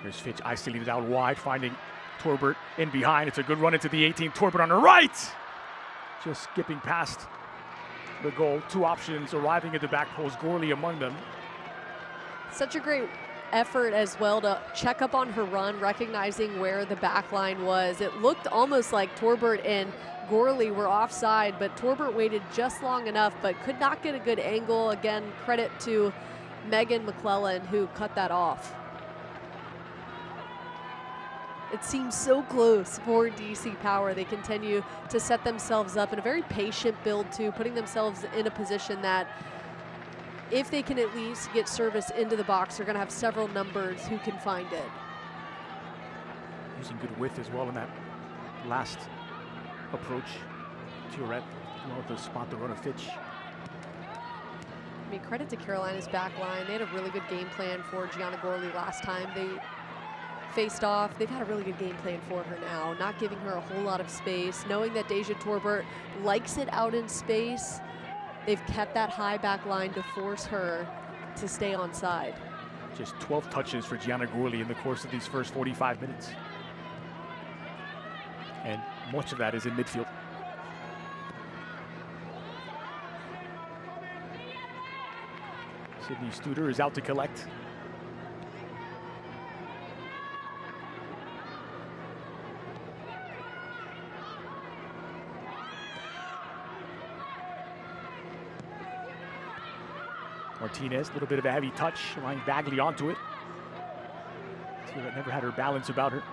Here's Fitch isolated out wide, finding Torbert in behind. It's a good run into the 18. Torbert on her right. Just skipping past the goal. 2 options arriving at the back post. Gorley among them. Such a great effort as well to check up on her run, recognizing where the back line was. It looked almost like Torbert and Gorley were offside, but Torbert waited just long enough, but could not get a good angle. Again, credit to Megan McClellan, who cut that off. It seems so close for DC Power. They continue to set themselves up in a very patient build too, putting themselves in a position that if they can at least get service into the box, they're going to have several numbers who can find it. Using good width as well in that last approach. Tourette well to spot the run of Fitch. I mean, credit to Carolina's back line. They had a really good game plan for Gianna Gorley last time they faced off. They've had a really good game plan for her now, not giving her a whole lot of space, knowing that Deja Torbert likes it out in space. They've kept that high back line to force her to stay on side. Just 12 touches for Gianna Gorley in the course of these first 45 minutes. And much of that is in midfield. Sydney Studer is out to collect. Martinez, a little bit of a heavy touch, allowing Bagley onto it. Tourette never had her balance about her.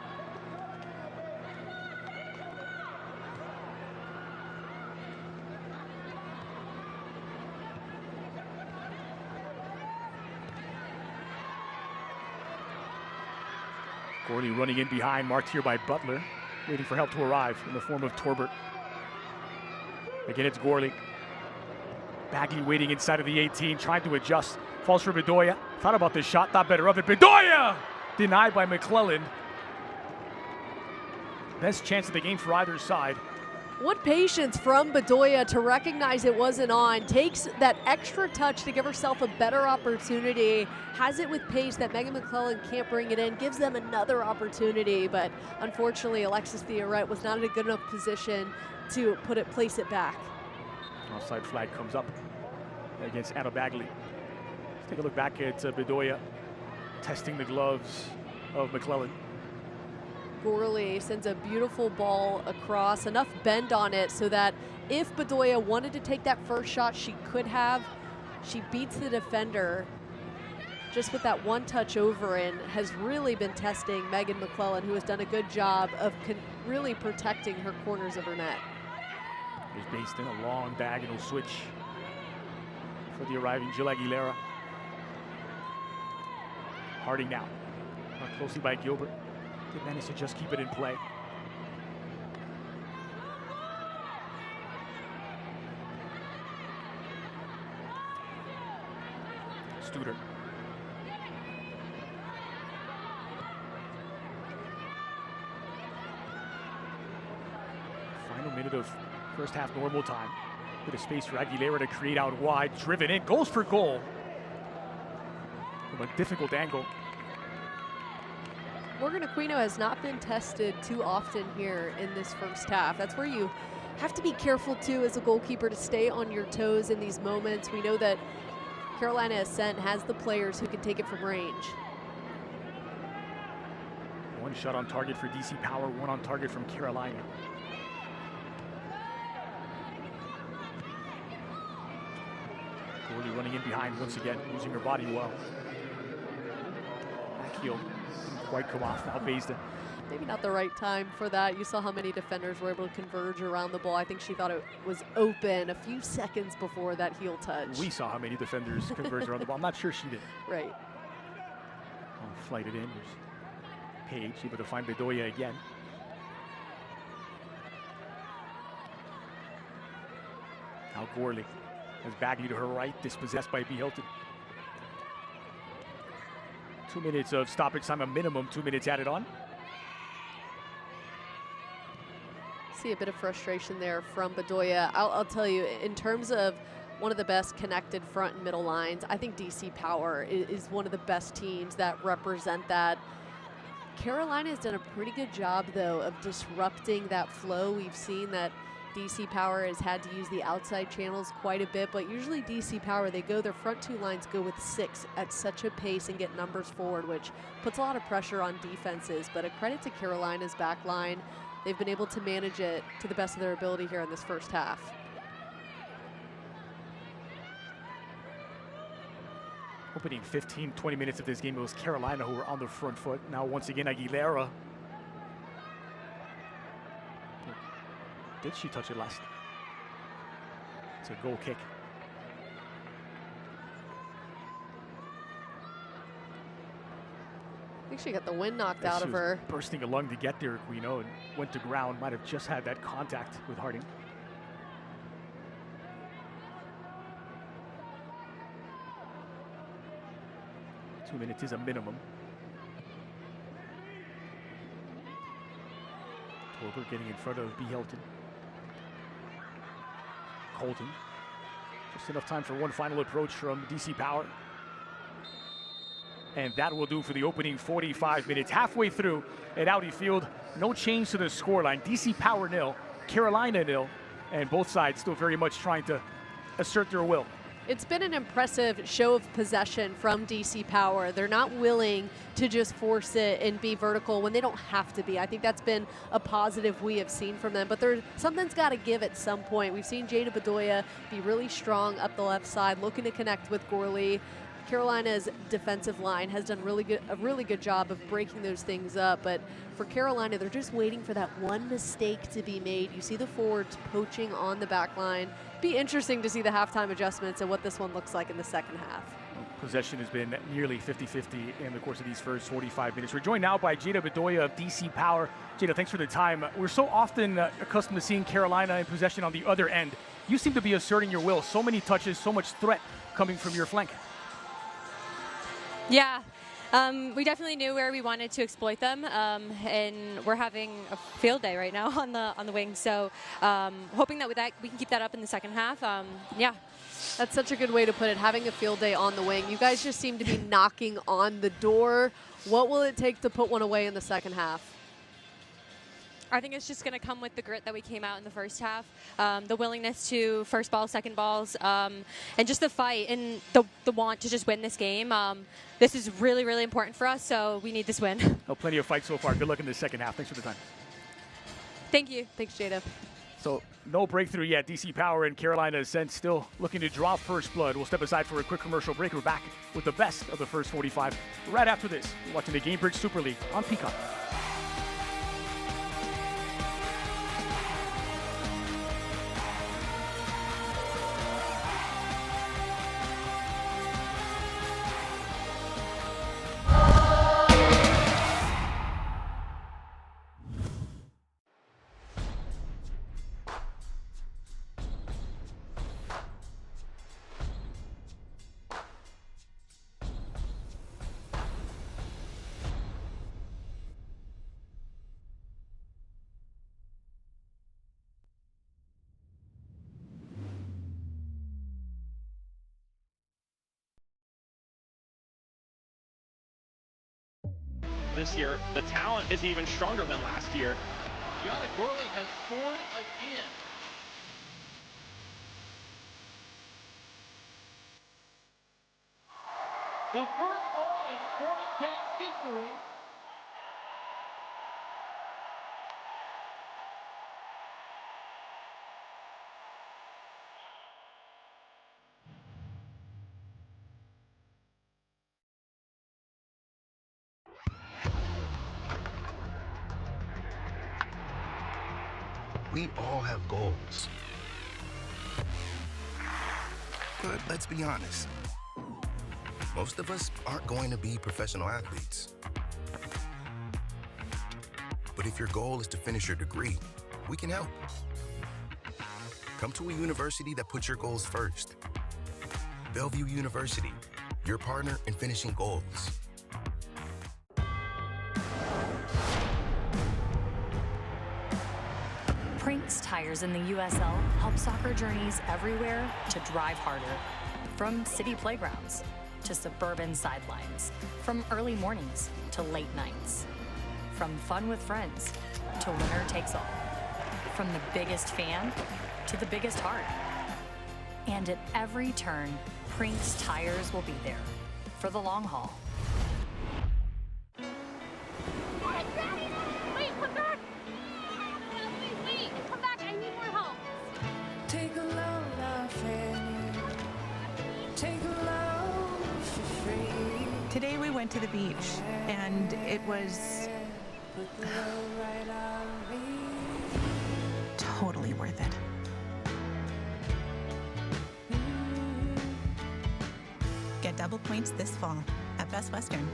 Gorley running in behind, marked here by Butler, waiting for help to arrive in the form of Torbert. Again, it's Gorley. Bagley waiting inside of the 18, trying to adjust. Falls for Bedoya. Thought about this shot, thought better of it. Bedoya! Denied by McClellan. Best chance of the game for either side. What patience from Bedoya to recognize it wasn't on. Takes that extra touch to give herself a better opportunity. Has it with pace that Megan McClellan can't bring it in. Gives them another opportunity. But unfortunately, Alexis Theoret was not in a good enough position to place it back. Offside flag comes up against Anna Bagley. Let's take a look back at Bedoya testing the gloves of McClellan. Gorley sends a beautiful ball across, enough bend on it so that if Bedoya wanted to take that first shot, she could have. She beats the defender just with that one touch over and has really been testing Megan McClellan, who has done a good job of really protecting her corners of her net. Here's Baston, a long diagonal switch for the arriving Jill Aguilera. Harding now, marked closely by Gilbert. They managed to just keep it in play. Studer. Final minute of first half normal time. Bit of space for Aguilera to create out wide. Driven in, goes for goal. From a difficult angle. Morgan Aquino has not been tested too often here in this first half. That's where you have to be careful too as a goalkeeper to stay on your toes in these moments. We know that Carolina Ascent has the players who can take it from range. One shot on target for DC Power, one on target from Carolina. Gorley running in behind once again, using her body well. Back heel. Quite come off now, Basden. Maybe not the right time for that. You saw how many defenders were able to converge around the ball. I think she thought it was open a few seconds before that heel touch. We saw how many defenders converged around the ball. I'm not sure she did. Right. Oh, flighted in. There's Page able to find Bedoya again. Now Gorley has Bagley to her right, dispossessed by B. Hilton. 2 minutes of stoppage time, a minimum 2 minutes added on. See a bit of frustration there from Bedoya. I'll tell you, in terms of one of the best connected front and middle lines, I think DC Power is one of the best teams that represent that. Carolina has done a pretty good job, though, of disrupting that flow. We've seen that DC Power has had to use the outside channels quite a bit, but usually DC Power, their front two lines go with 6 at such a pace and get numbers forward, which puts a lot of pressure on defenses. But a credit to Carolina's back line. They've been able to manage it to the best of their ability here in this first half. Opening 15, 20 minutes of this game, it was Carolina who were on the front foot. Now, once again, Aguilera. Did she touch it last? It's a goal kick. I think she got the wind knocked out of her. Bursting a lung to get there, Aquino, and went to ground. Might have just had that contact with Harding. Two minutes is a minimum. Torber getting in front of B. Hilton. Colton. Just enough time for one final approach from DC Power. And that will do for the opening 45 minutes. Halfway through at Audi Field, no change to the scoreline. DC Power 0, Carolina 0, and both sides still very much trying to assert their will. It's been an impressive show of possession from DC Power. They're not willing to just force it and be vertical when they don't have to be. I think that's been a positive we have seen from them, but something's got to give at some point. We've seen Jada Bedoya be really strong up the left side, looking to connect with Gorley. Carolina's defensive line has done a really good job of breaking those things up, but for Carolina, they're just waiting for that one mistake to be made. You see the forwards poaching on the back line. Be interesting to see the halftime adjustments and what this one looks like in the second half. Possession has been nearly 50-50 in the course of these first 45 minutes. We're joined now by Jada Bedoya of DC Power. Jada, thanks for the time. We're so often accustomed to seeing Carolina in possession on the other end. You seem to be asserting your will. So many touches, so much threat coming from your flank. Yeah. We definitely knew where we wanted to exploit them, and we're having a field day right now on the wing. So hoping that with that we can keep that up in the second half. Yeah. That's such a good way to put it, having a field day on the wing. You guys just seem to be knocking on the door. What will it take to put one away in the second half? I think it's just going to come with the grit that we came out in the first half, the willingness to first ball, second balls, and just the fight and the want to just win this game. This is really, really important for us, so we need this win. Oh, plenty of fight so far. Good luck in the second half. Thanks for the time. Thank you. Thanks, Jada. So no breakthrough yet. DC Power and Carolina Ascent still looking to draw first blood. We'll step aside for a quick commercial break. We're back with the best of the first 45 right after this. You're watching the Gamebridge Super League on Peacock. This year, the talent is even stronger than last year. Gianna Gorley has scored again. The first goal in 40-10 history. We all have goals. But let's be honest. Most of us aren't going to be professional athletes. But if your goal is to finish your degree, we can help. Come to a university that puts your goals first. Bellevue University, your partner in finishing goals. Prinks tires in the USL help soccer journeys everywhere to drive harder. From city playgrounds to suburban sidelines. From early mornings to late nights. From fun with friends to winner takes all. From the biggest fan to the biggest heart. And at every turn, Prinks tires will be there for the long haul. Today we went to the beach, and it was totally worth it. Get double points this fall at Best Western.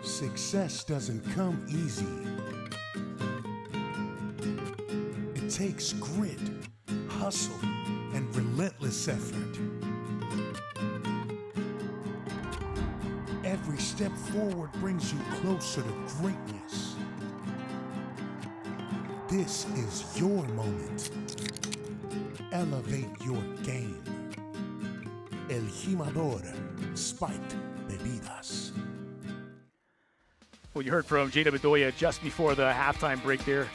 Success doesn't come easy. It takes grit, hustle, and relentless effort. Every step forward brings you closer to greatness. This is your moment. Elevate your game. El Jimador Spiked Bebidas. Well, you heard from Jada Bedoya just before the halftime break there.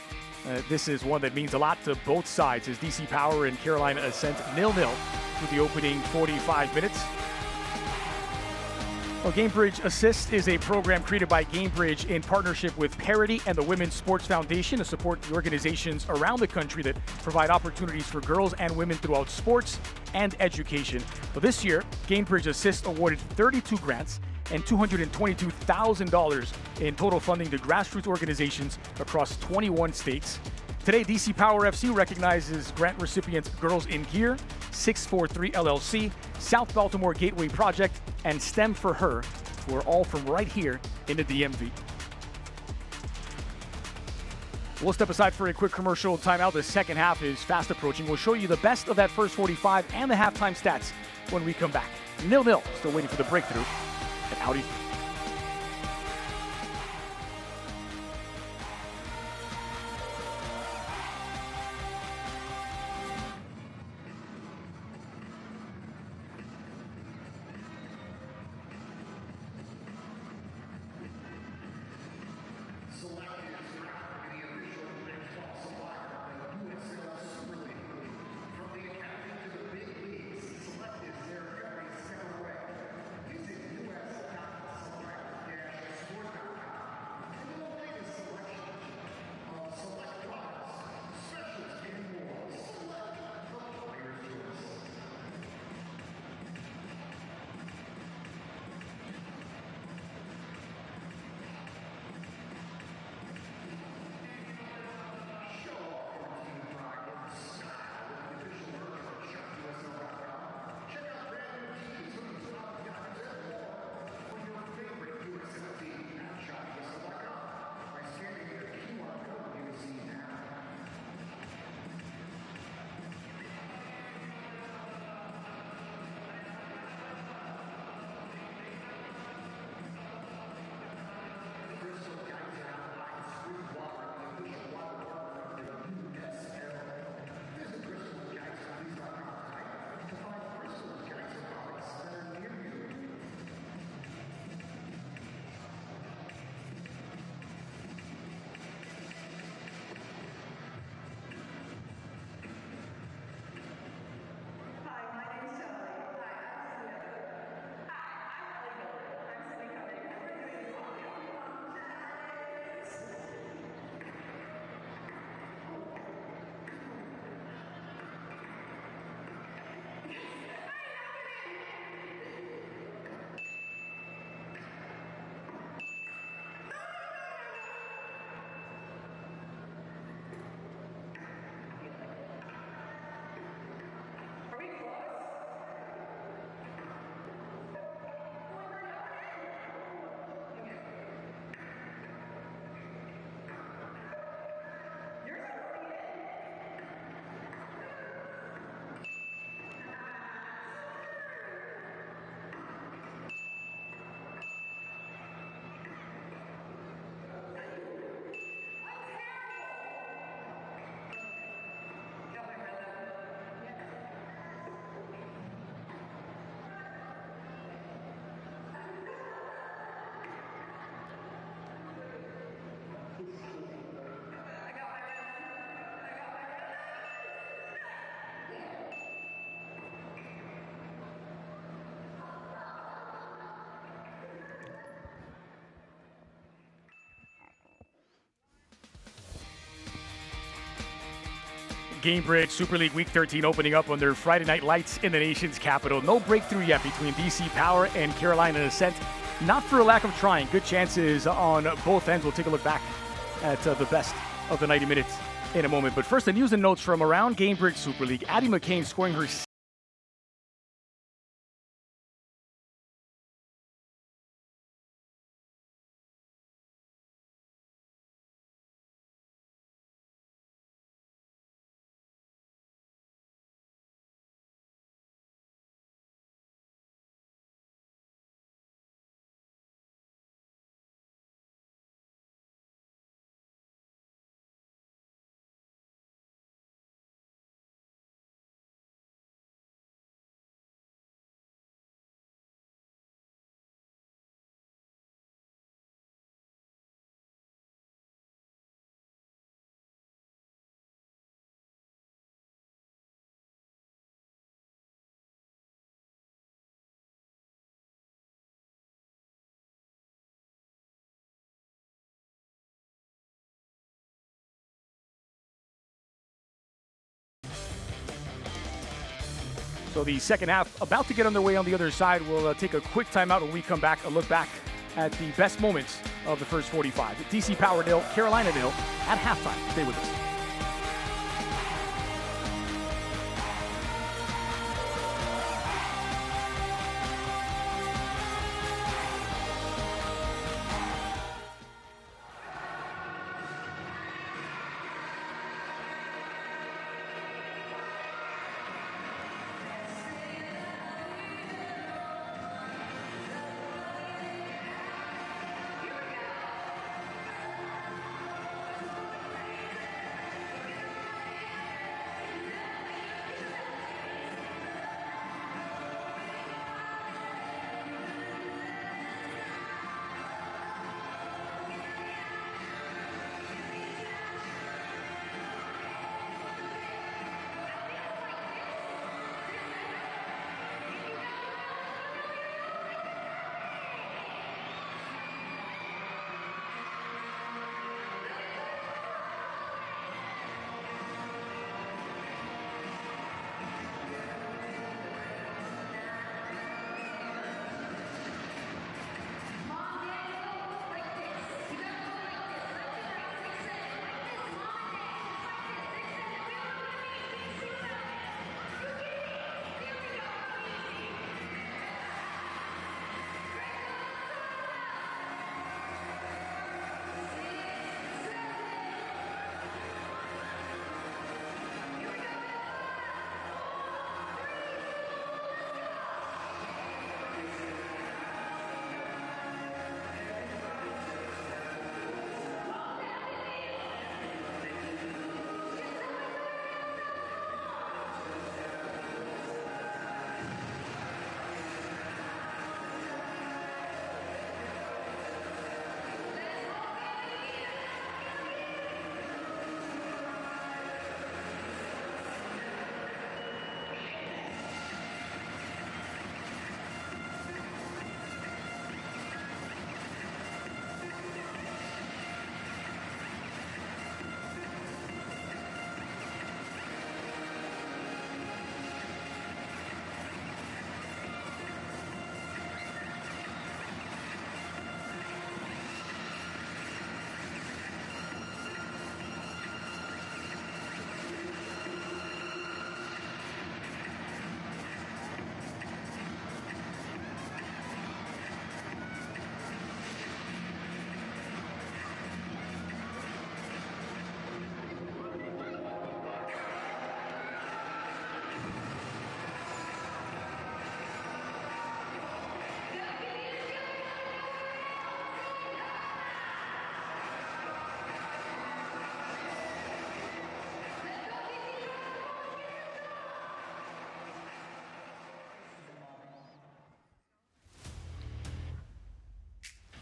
This is one that means a lot to both sides as DC Power and Carolina Ascent 0-0 through the opening 45 minutes. Well, Gamebridge Assist is a program created by Gamebridge in partnership with Parity and the Women's Sports Foundation to support the organizations around the country that provide opportunities for girls and women throughout sports and education. Well, this year, Gamebridge Assist awarded 32 grants and $222,000 in total funding to grassroots organizations across 21 states. Today, DC Power FC recognizes grant recipients Girls in Gear, 643 LLC, South Baltimore Gateway Project, and STEM for Her, who are all from right here in the DMV. We'll step aside for a quick commercial timeout. The second half is fast approaching. We'll show you the best of that first 45 and the halftime stats when we come back. 0-0, still waiting for the breakthrough at Audi. Gamebridge Super League Week 13 opening up under Friday night lights in the nation's capital. No breakthrough yet between DC Power and Carolina Ascent. Not for a lack of trying. Good chances on both ends. We'll take a look back at the best of the 90 minutes in a moment. But first, the news and notes from around Gamebridge Super League. Addie McCain scoring her So the second half about to get underway on the other side. We'll take a quick timeout when we come back, a look back at the best moments of the first 45. DC Power 0, Carolina 0 at halftime. Stay with us.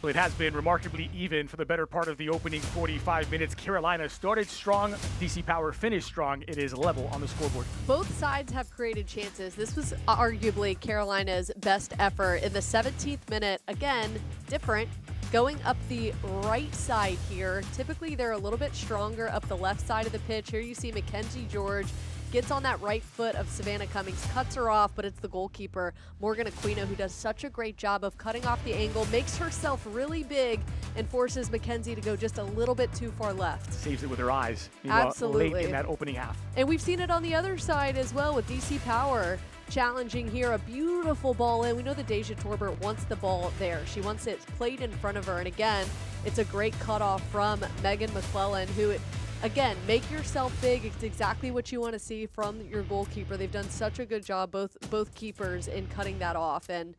Well, it has been remarkably even for the better part of the opening 45 minutes. Carolina started strong, DC Power finished strong. It is level on the scoreboard. Both sides have created chances. This was arguably Carolina's best effort in the 17th minute. Again, different. Going up the right side here. Typically, they're a little bit stronger up the left side of the pitch. Here you see Mackenzie George gets on that right foot of Savannah Cummings, cuts her off, but it's the goalkeeper, Morgan Aquino, who does such a great job of cutting off the angle, makes herself really big, and forces Mackenzie to go just a little bit too far left. Saves it with her eyes. Absolutely. Late in that opening half. And we've seen it on the other side as well with DC Power challenging here. A beautiful ball in. We know that Deja Torbert wants the ball there. She wants it played in front of her. And again, it's a great cutoff from Megan McClellan, who, again, make yourself big. It's exactly what you want to see from your goalkeeper. They've done such a good job, both keepers, in cutting that off. And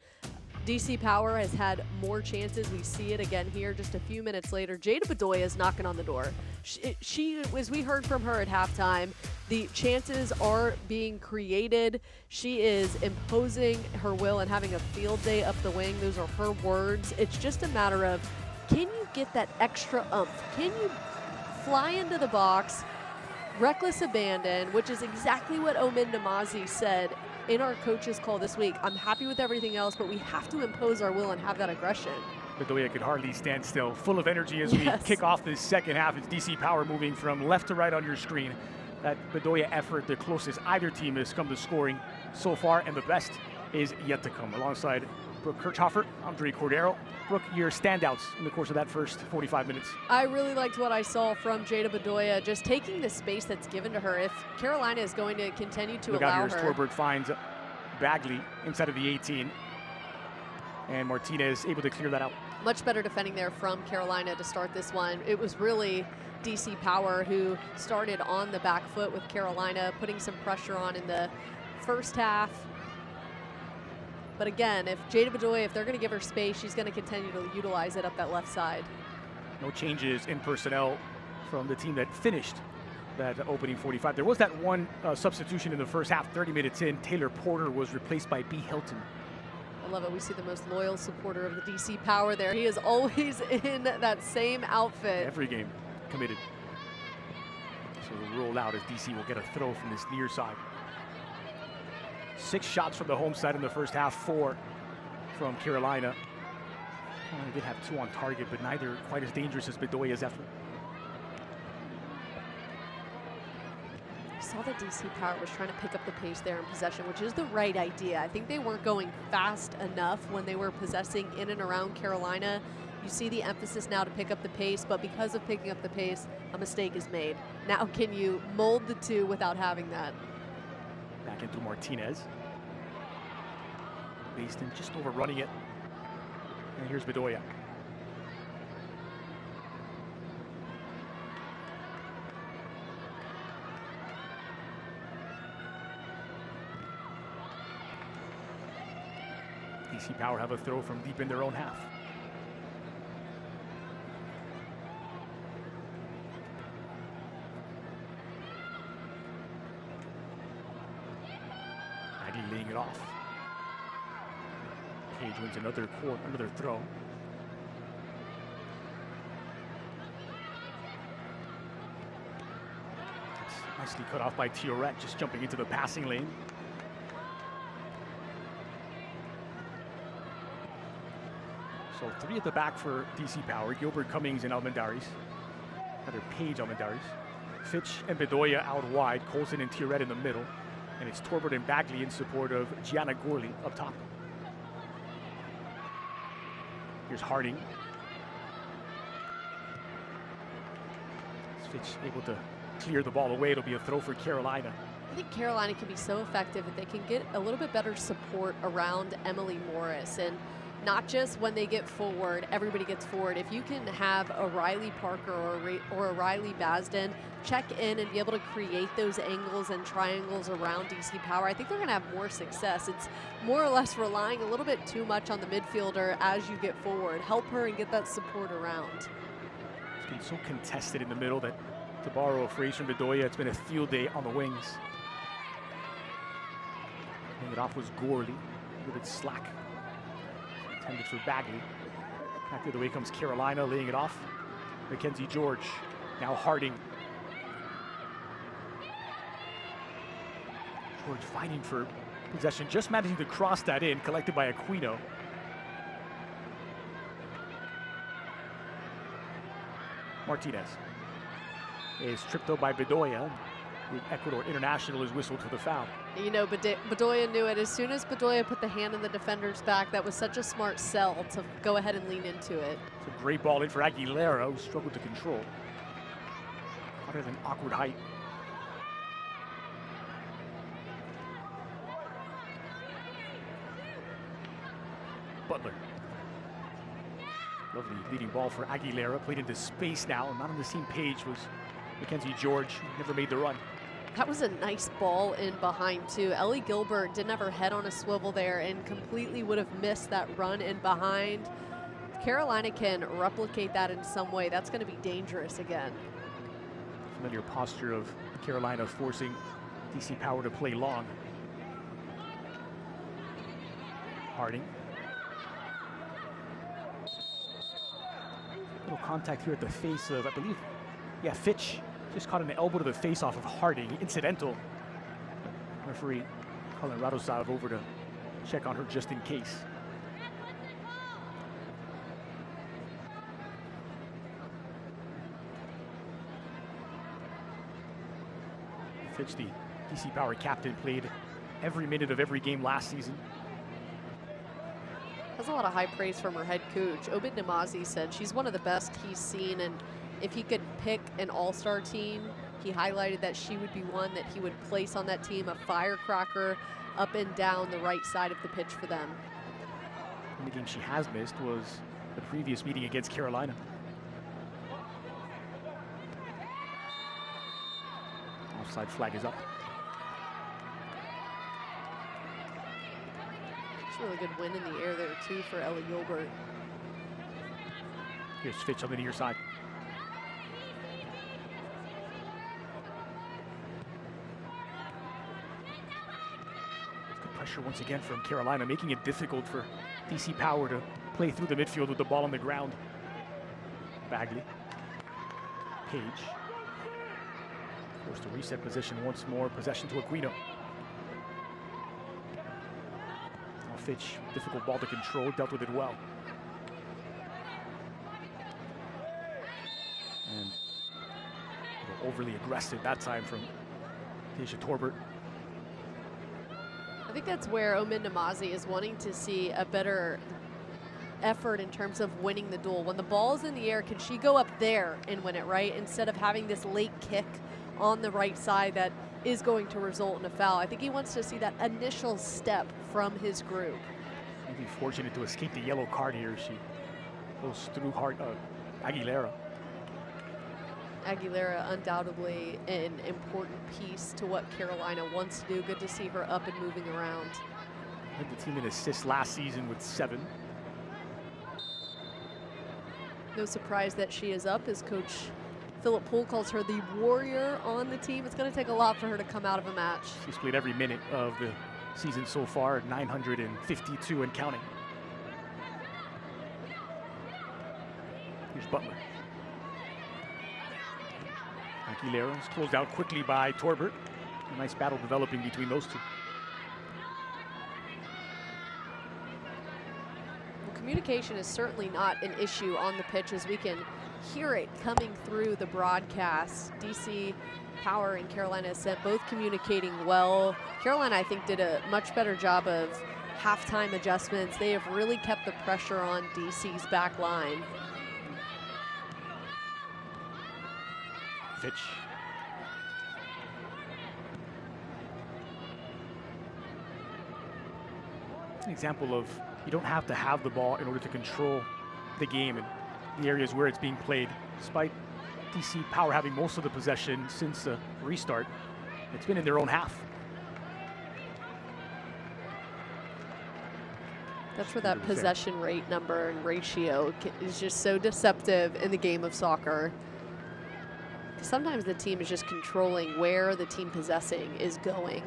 DC Power has had more chances. We see it again here just a few minutes later. Jada Bedoya is knocking on the door. She, as we heard from her at halftime, the chances are being created. She is imposing her will and having a field day up the wing. Those are her words. It's just a matter of, can you get that extra oomph? Can you fly into the box, reckless abandon, which is exactly what Omin Namazi said in our coaches call this week. I'm happy with everything else, but we have to impose our will and have that aggression. Bedoya could hardly stand still, full of energy as we kick off this second half. It's DC Power moving from left to right on your screen. That Bedoya effort, the closest either team has come to scoring so far, and the best is yet to come. Alongside Brooke Kirchhofer, Andre Cordero. Brooke, your standouts in the course of that first 45 minutes. I really liked what I saw from Jada Bedoya, just taking the space that's given to her. If Carolina is going to continue to allow her. Look out here, Torbert finds Bagley inside of the 18. And Martinez able to clear that out. Much better defending there from Carolina to start this one. It was really DC Power who started on the back foot with Carolina, putting some pressure on in the first half. But again, if Jada Bedoya, if they're going to give her space, she's going to continue to utilize it up that left side. No changes in personnel from the team that finished that opening 45. There was that one substitution in the first half, 30 minutes in. Taylor Porter was replaced by B. Hilton. I love it. We see the most loyal supporter of the DC Power there. He is always in that same outfit. Every game committed. So we'll roll out as DC will get a throw from this near side. 6 shots from the home side in the first half, 4 from Carolina. Carolina did have 2 on target, but neither quite as dangerous as Bedoya's effort. I saw that DC Power was trying to pick up the pace there in possession, which is the right idea. I think they weren't going fast enough when they were possessing in and around Carolina. You see the emphasis now to pick up the pace, but because of picking up the pace, a mistake is made. Now can you mold the two without having that? Back into Martinez. Baston just overrunning it. And here's Bedoya. DC Power have a throw from deep in their own half. Laying it off. Page wins another throw. It's nicely cut off by Tiorette, just jumping into the passing lane. So 3 at the back for DC Power. Gilbert, Cummings, and Almendaris. Another Page, Almendaris. Fitch and Bedoya out wide. Colson and Tiorette in the middle. And it's Torbert and Bagley in support of Gianna Gorley up top. Here's Harding. Fitch able to clear the ball away. It'll be a throw for Carolina. I think Carolina can be so effective that they can get a little bit better support around Emily Morris. And not just when they get forward, everybody gets forward. If you can have a Riley Parker or a Riley Basden check in and be able to create those angles and triangles around DC Power, I think they're going to have more success. It's more or less relying a little bit too much on the midfielder as you get forward. Help her and get that support around. It's been so contested in the middle that, to borrow a phrase from Bedoya, it's been a field day on the wings. Playing it off was Gorley, a little bit slack. Intended for Bagley. Back the other way comes Carolina, laying it off. Mackenzie George, now Harding. George fighting for possession, just managing to cross that in, collected by Aquino. Martinez is tripped up by Bedoya. The Ecuador international is whistled for the foul. You know, Bedoya knew it. As soon as Bedoya put the hand in the defender's back, that was such a smart sell to go ahead and lean into it. It's a great ball in for Aguilera, who struggled to control. Other than awkward height. Butler. Lovely leading ball for Aguilera, played into space now. Not on the same page was Mackenzie George, who never made the run. That was a nice ball in behind too. Ellie Gilbert didn't have her head on a swivel there and completely would have missed that run in behind. If Carolina can replicate that in some way, that's going to be dangerous again. Familiar posture of Carolina forcing DC Power to play long. Harding. Little contact here at the face of, I believe, yeah, Fitch. Just caught an elbow to the face off of Harding, incidental. Referee Colin Radosov over to check on her just in case. Fitch, the DC Power captain, played every minute of every game last season. Has a lot of high praise from her head coach. Obed Namazi said she's one of the best he's seen, and if he could pick an all-star team, he highlighted that she would be one that he would place on that team, a firecracker up and down the right side of the pitch for them. And the game she has missed was the previous meeting against Carolina. Offside flag is up. It's a really good win in the air there too for Ellie Gilbert. Here's Fitch on the near side. Good pressure once again from Carolina, making it difficult for DC Power to play through the midfield with the ball on the ground. Bagley. Page. Forced to reset position once more. Possession to Aquino. Now Fitch, difficult ball to control, dealt with it well. And a little overly aggressive that time from Taysha Torbert. I think that's where Omid Namazi is wanting to see a better effort in terms of winning the duel. When the ball's in the air, can she go up there and win it, right? Instead of having this late kick on the right side that is going to result in a foul. I think he wants to see that initial step from his group. Maybe fortunate to escape the yellow card here. She goes through Aguilera. Aguilera undoubtedly an important piece to what Carolina wants to do. Good to see her up and moving around. Led the team in assists last season with 7. No surprise that she is up, as Coach Philip Poole calls her the warrior on the team. It's going to take a lot for her to come out of a match. She's played every minute of the season so far, 952 and counting. Here's Butler. Aguilera is closed out quickly by Torbert. A nice battle developing between those two. Well, communication is certainly not an issue on the pitch, as we can hear it coming through the broadcast. DC Power and Carolina Ascent both communicating well. Carolina, I think, did a much better job of halftime adjustments. They have really kept the pressure on DC's back line. Fitch. It's an example of you don't have to have the ball in order to control the game and the areas where it's being played. Despite DC Power having most of the possession since the restart, it's been in their own half. That's where that possession rate number and ratio is just so deceptive in the game of soccer. Sometimes the team is just controlling where the team possessing is going.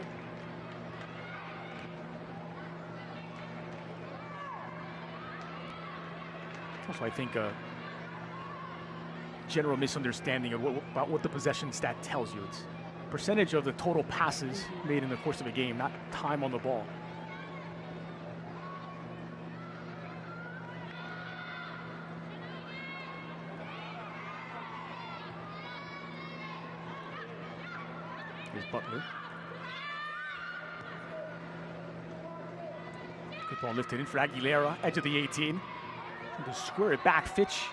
Also, I think a general misunderstanding of about what the possession stat tells you. It's percentage of the total passes made in the course of a game, not time on the ball. Here's Butler. Good ball lifted in for Aguilera, edge of the 18. To square it back, Fitch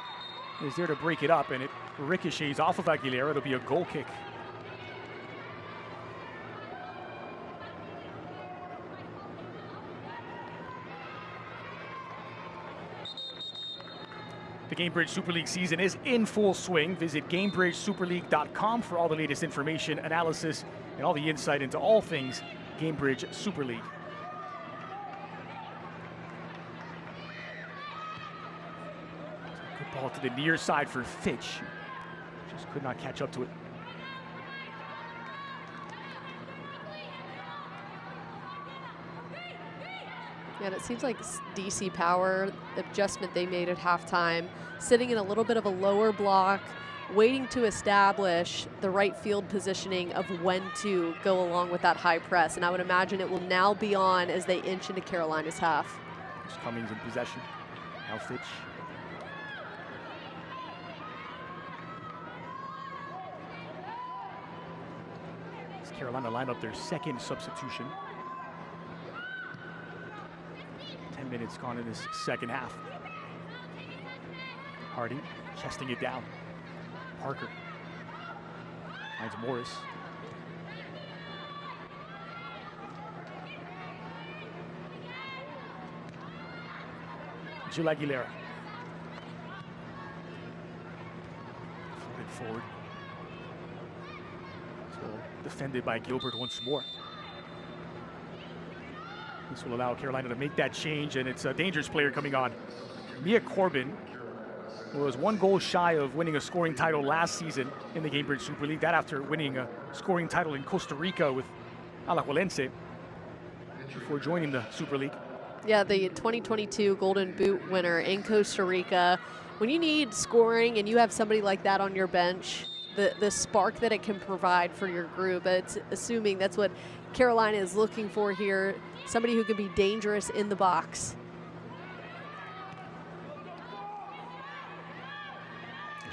is there to break it up, and it ricochets off of Aguilera. It'll be a goal kick. The Gamebridge Super League season is in full swing. Visit GamebridgeSuperLeague.com for all the latest information, analysis, and all the insight into all things Gamebridge Super League. Good ball to the near side for Fitch. Just could not catch up to it. Yeah, and it seems like DC Power, the adjustment they made at halftime, sitting in a little bit of a lower block, waiting to establish the right field positioning of when to go along with that high press. And I would imagine it will now be on as they inch into Carolina's half. There's Cummings in possession. Now Fitch. As Carolina line up their second substitution. 10 minutes gone in this second half. Harding chesting it down. Parker finds Morris. Gil Aguilera. Floated forward. So defended by Gilbert once more. This will allow Carolina to make that change, and it's a dangerous player coming on. Mia Corbin was one goal shy of winning a scoring title last season in the Gamebridge Super League. That after winning a scoring title in Costa Rica with Alajuelense before joining the Super League. Yeah, the 2022 Golden Boot winner in Costa Rica. When you need scoring and you have somebody like that on your bench, the spark that it can provide for your group, it's assuming that's what Carolina is looking for here, somebody who can be dangerous in the box.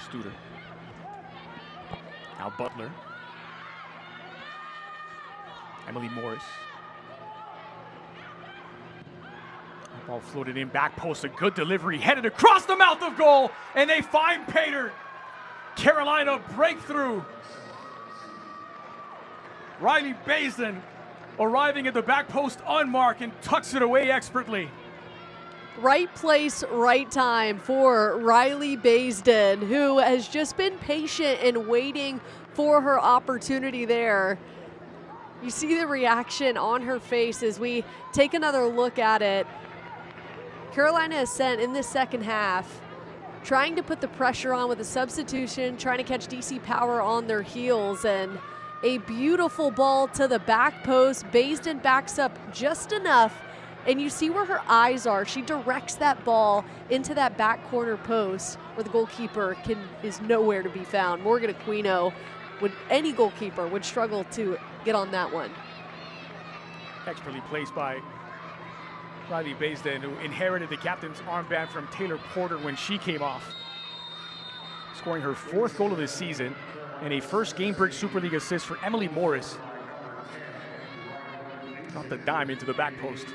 Studer. Now Butler. Emily Morris. Ball floated in, back post, a good delivery, headed across the mouth of goal, and they find Pater. Carolina breakthrough. Riley Basin arriving at the back post unmarked and tucks it away expertly. Right place, right time for Riley Baisden, who has just been patient and waiting for her opportunity there. You see the reaction on her face as we take another look at it. Carolina Ascent in this second half, trying to put the pressure on with a substitution, trying to catch DC Power on their heels, and a beautiful ball to the back post. Baisden backs up just enough, and you see where her eyes are. She directs that ball into that back corner post where the goalkeeper is nowhere to be found. Morgan Aquino, any goalkeeper would struggle to get on that one. Expertly placed by Riley Baisden, who inherited the captain's armband from Taylor Porter when she came off. Scoring her 4th goal of the season and a first Gamebridge Super League assist for Emily Morris. Got the dime into the back post.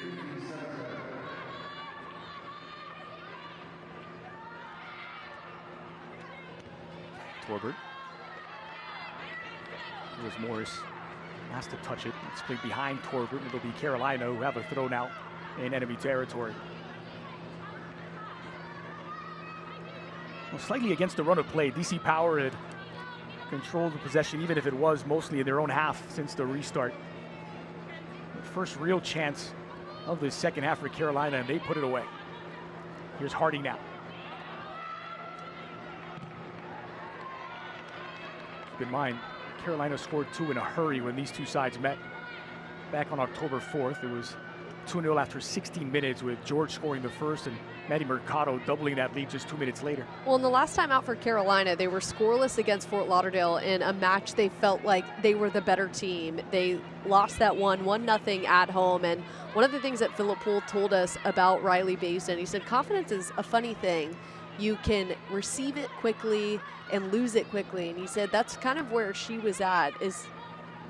Torbert. Here's Morris. Has to touch it. It's played behind Torbert. It'll be Carolina who have a throw now in enemy territory. Well, slightly against the run of play. DC Power had controlled the possession, even if it was mostly in their own half since the restart. The first real chance of the second half for Carolina, and they put it away. Here's Harding now. Keep in mind, Carolina scored 2 in a hurry when these two sides met back on October 4th. It was 2-0 after 16 minutes, with George scoring the first and Maddie Mercado doubling that lead just 2 minutes later. Well, in the last time out for Carolina, they were scoreless against Fort Lauderdale in a match they felt like they were the better team. They lost that 1-0 at home. And one of the things that Philip Poole told us about Riley Basin, he said confidence is a funny thing. You can receive it quickly and lose it quickly. And he said that's kind of where she was at, is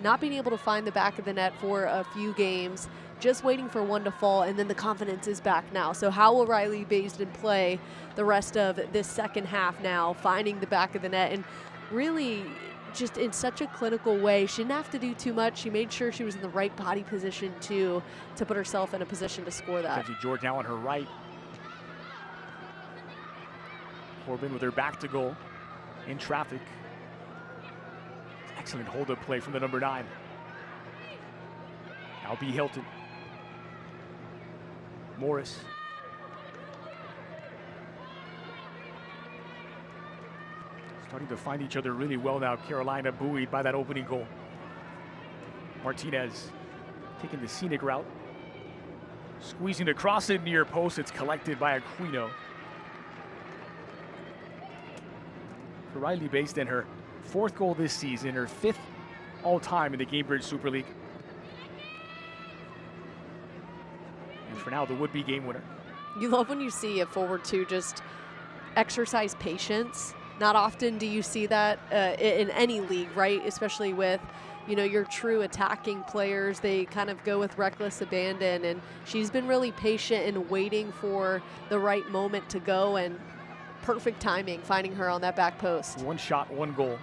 not being able to find the back of the net for a few games, just waiting for one to fall, and then the confidence is back now. So how will Riley Basin play the rest of this second half now, finding the back of the net, and really just in such a clinical way. She didn't have to do too much. She made sure she was in the right body position too, to put herself in a position to score that. Mackenzie George now on her right. Corbin with her back to goal, in traffic. Excellent hold-up play from the number 9. Now B. Hilton. Morris. Starting to find each other really well now. Carolina buoyed by that opening goal. Martinez taking the scenic route. Squeezing across it near post. It's collected by Aquino. For Riley Basin, her 4th goal this season, her 5th all-time in the Gamebridge Super League. And for now, the would-be game winner. You love when you see a forward too just exercise patience. Not often do you see that in any league, right? Especially with, you know, your true attacking players. They kind of go with reckless abandon, and she's been really patient and waiting for the right moment to go, and perfect timing finding her on that back post. 1 shot, 1 goal.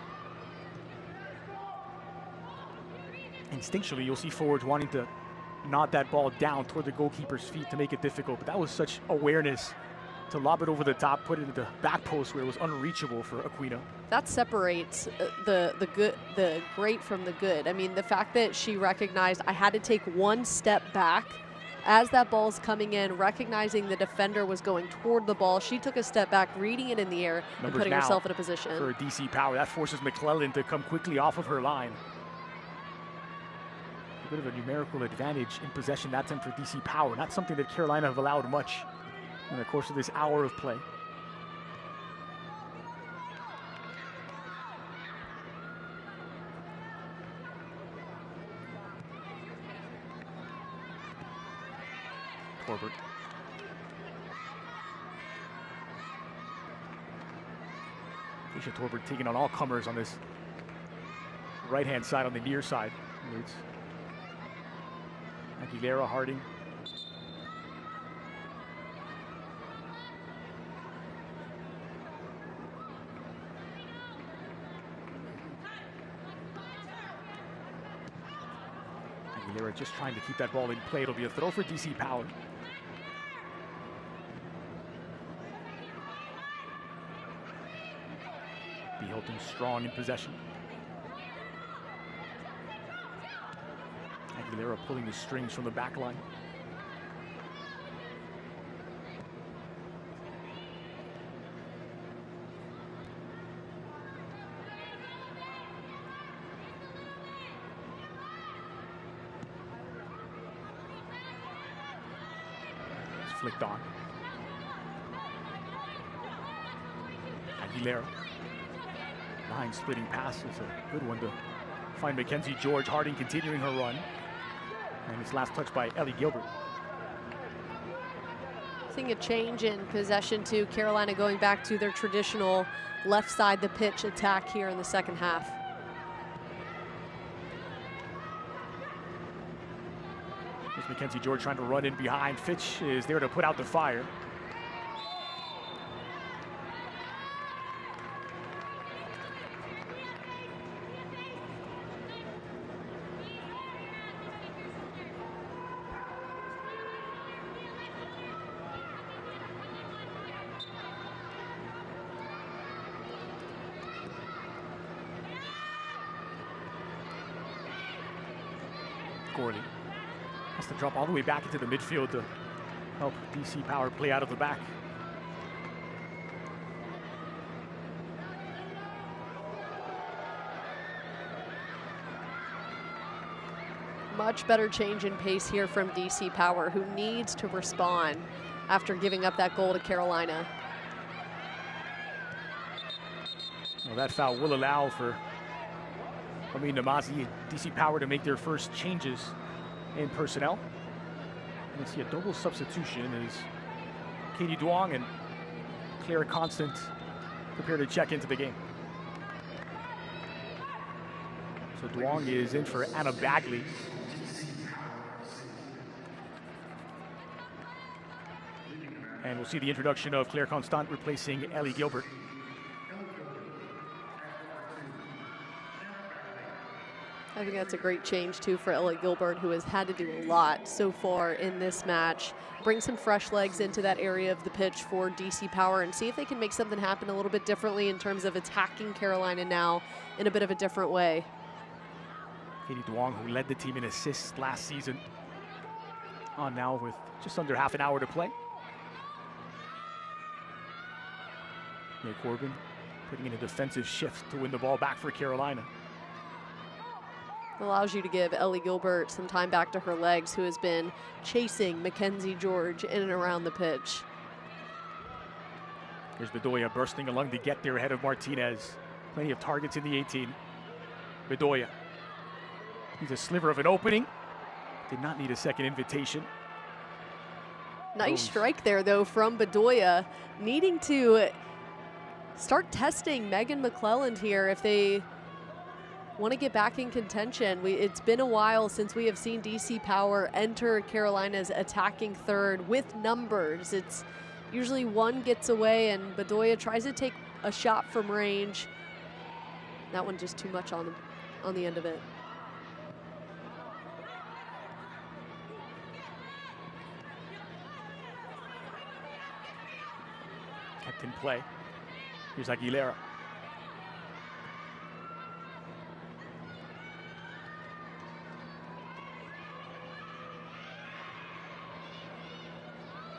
Instinctually, you'll see forwards wanting to nod that ball down toward the goalkeeper's feet to make it difficult, but that was such awareness to lob it over the top, put it into the back post where it was unreachable for Aquino. That separates the great from the good. I mean, the fact that she recognized I had to take 1 step back as that ball's coming in, recognizing the defender was going toward the ball. She took a step back, reading it in the air, and putting herself in a position. For DC Power, that forces McClellan to come quickly off of her line. A bit of a numerical advantage in possession that time for DC Power. Not something that Carolina have allowed much in the course of this hour of play. Torbert. Keisha Torbert taking on all comers on this right-hand side, on the near side. It's Aguilera, Harding. Aguilera just trying to keep that ball in play. It'll be a throw for DC Power. B. Hilton strong in possession. Aguilera pulling the strings from the back line. It's flicked on. Aguilera. Line splitting pass is a good one to find Mackenzie George. Harding continuing her run. And it's last touched by Ellie Gilbert. Seeing a change in possession to Carolina going back to their traditional left side the pitch attack here in the second half. Here's Mackenzie George trying to run in behind. Fitch is there to put out the fire. Gorley has to drop all the way back into the midfield to help DC Power play out of the back. Much better change in pace here from DC Power, who needs to respond after giving up that goal to Carolina. Well, that foul will allow for Namazi and DC Power to make their first changes in personnel. And see a double substitution as Katie Duong and Claire Constant prepare to check into the game. So Duong is in for Anna Bagley. And we'll see the introduction of Claire Constant replacing Ellie Gilbert. I think that's a great change, too, for Ellie Gilbert, who has had to do a lot so far in this match. Bring some fresh legs into that area of the pitch for DC Power and see if they can make something happen a little bit differently in terms of attacking Carolina now in a bit of a different way. Katie Duong, who led the team in assists last season, on now with just under half an hour to play. May Corbin putting in a defensive shift to win the ball back for Carolina. Allows you to give Ellie Gilbert some time back to her legs, who has been chasing Mackenzie George in and around the pitch. Here's Bedoya bursting along to get there ahead of Martinez. Plenty of targets in the 18. Bedoya needs a sliver of an opening. Did not need a second invitation. Nice strike there, though, from Bedoya, needing to start testing Megan McClelland here if they want to get back in contention. It's been a while since we have seen DC Power enter Carolina's attacking third with numbers. It's usually one gets away and Bedoya tries to take a shot from range. That one just too much on the end of it. Kept in play. Here's Aguilera.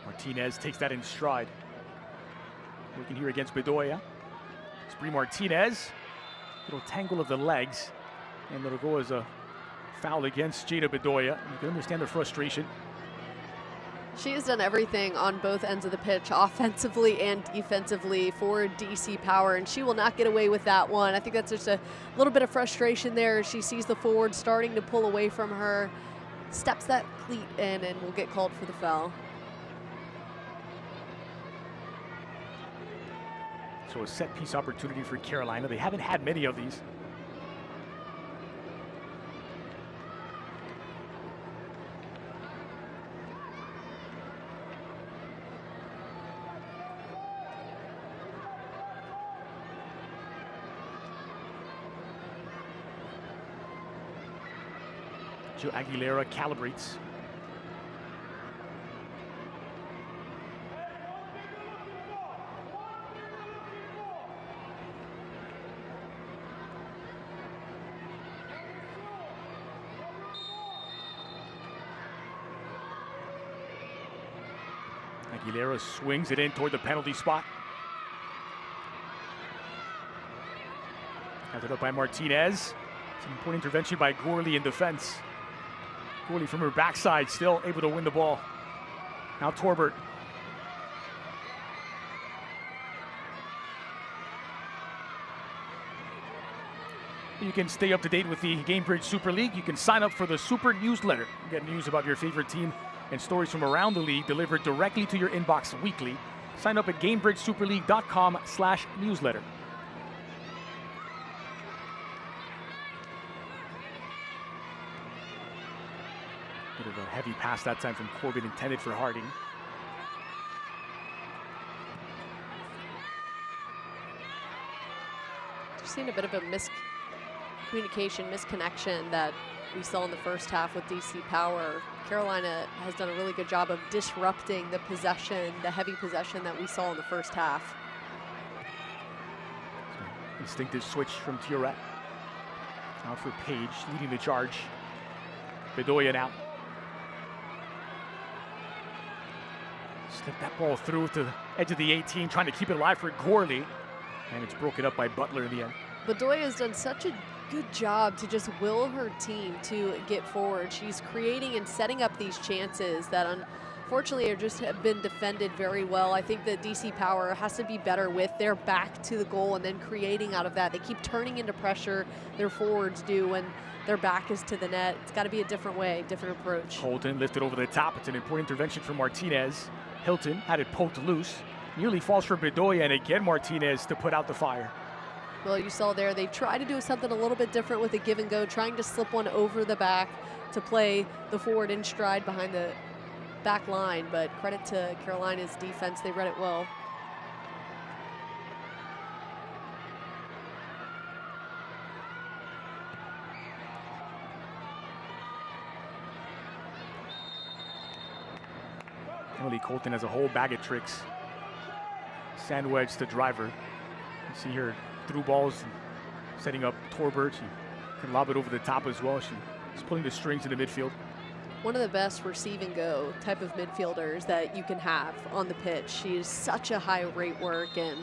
Martinez takes that in stride. Working here against Bedoya. It's Brie Martinez. Little tangle of the legs. And it'll go as a foul against Jada Bedoya. You can understand the frustration. She has done everything on both ends of the pitch, offensively and defensively, for DC Power, and she will not get away with that one. I think that's just a little bit of frustration there. She sees the forward starting to pull away from her, steps that cleat in, and will get called for the foul. So a set piece opportunity for Carolina. They haven't had many of these. Jo Aguilera calibrates. Aguilera swings it in toward the penalty spot. Has it up by Martinez. It's an important intervention by Gorley in defense. Gorley from her backside still able to win the ball. Now Torbert. You can stay up to date with the Gamebridge Super League. You can sign up for the Super newsletter. You get news about your favorite team and stories from around the league delivered directly to your inbox weekly. Sign up at GamebridgeSuperLeague.com/newsletter. Bit of a heavy pass that time from Corbin, intended for Harding. Just seen a bit of a miscommunication, misconnection that we saw in the first half with DC Power. Carolina has done a really good job of disrupting the possession, the heavy possession that we saw in the first half. Instinctive switch from Thioret. Out for Page, leading the charge. Bedoya now. Slipped that ball through to the edge of the 18, trying to keep it alive for Gorley. And it's broken up by Butler in the end. Bedoya has done such a good job to just will her team to get forward. She's creating and setting up these chances that unfortunately are just have been defended very well. I think that DC Power has to be better with their back to the goal and then creating out of that. They keep turning into pressure, their forwards do, when their back is to the net. It's got to be a different way, different approach. Colton lifted over the top. It's an important intervention from Martinez. Hilton had it poked loose. Nearly falls for Bedoya, and again Martinez to put out the fire. Well, you saw there, they try to do something a little bit different with a give and go, trying to slip one over the back to play the forward in stride behind the back line, but credit to Carolina's defense, they read it well. Emily Colton has a whole bag of tricks. Sand wedge to driver. You see her through balls, setting up Torbert. She can lob it over the top as well. She's pulling the strings in the midfield. One of the best receive and go type of midfielders that you can have on the pitch. She's such a high rate work and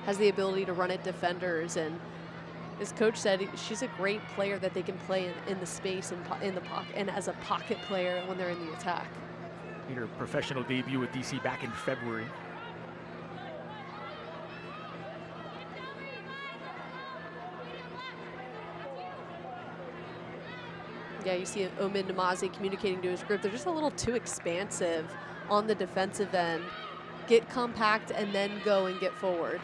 has the ability to run at defenders. And as coach said, she's a great player that they can play in the space and in the pocket and as a pocket player when they're in the attack. Made her professional debut with DC back in February. Yeah, you see Omin Namazi communicating to his group. They're just a little too expansive on the defensive end. Get compact and then go and get forward.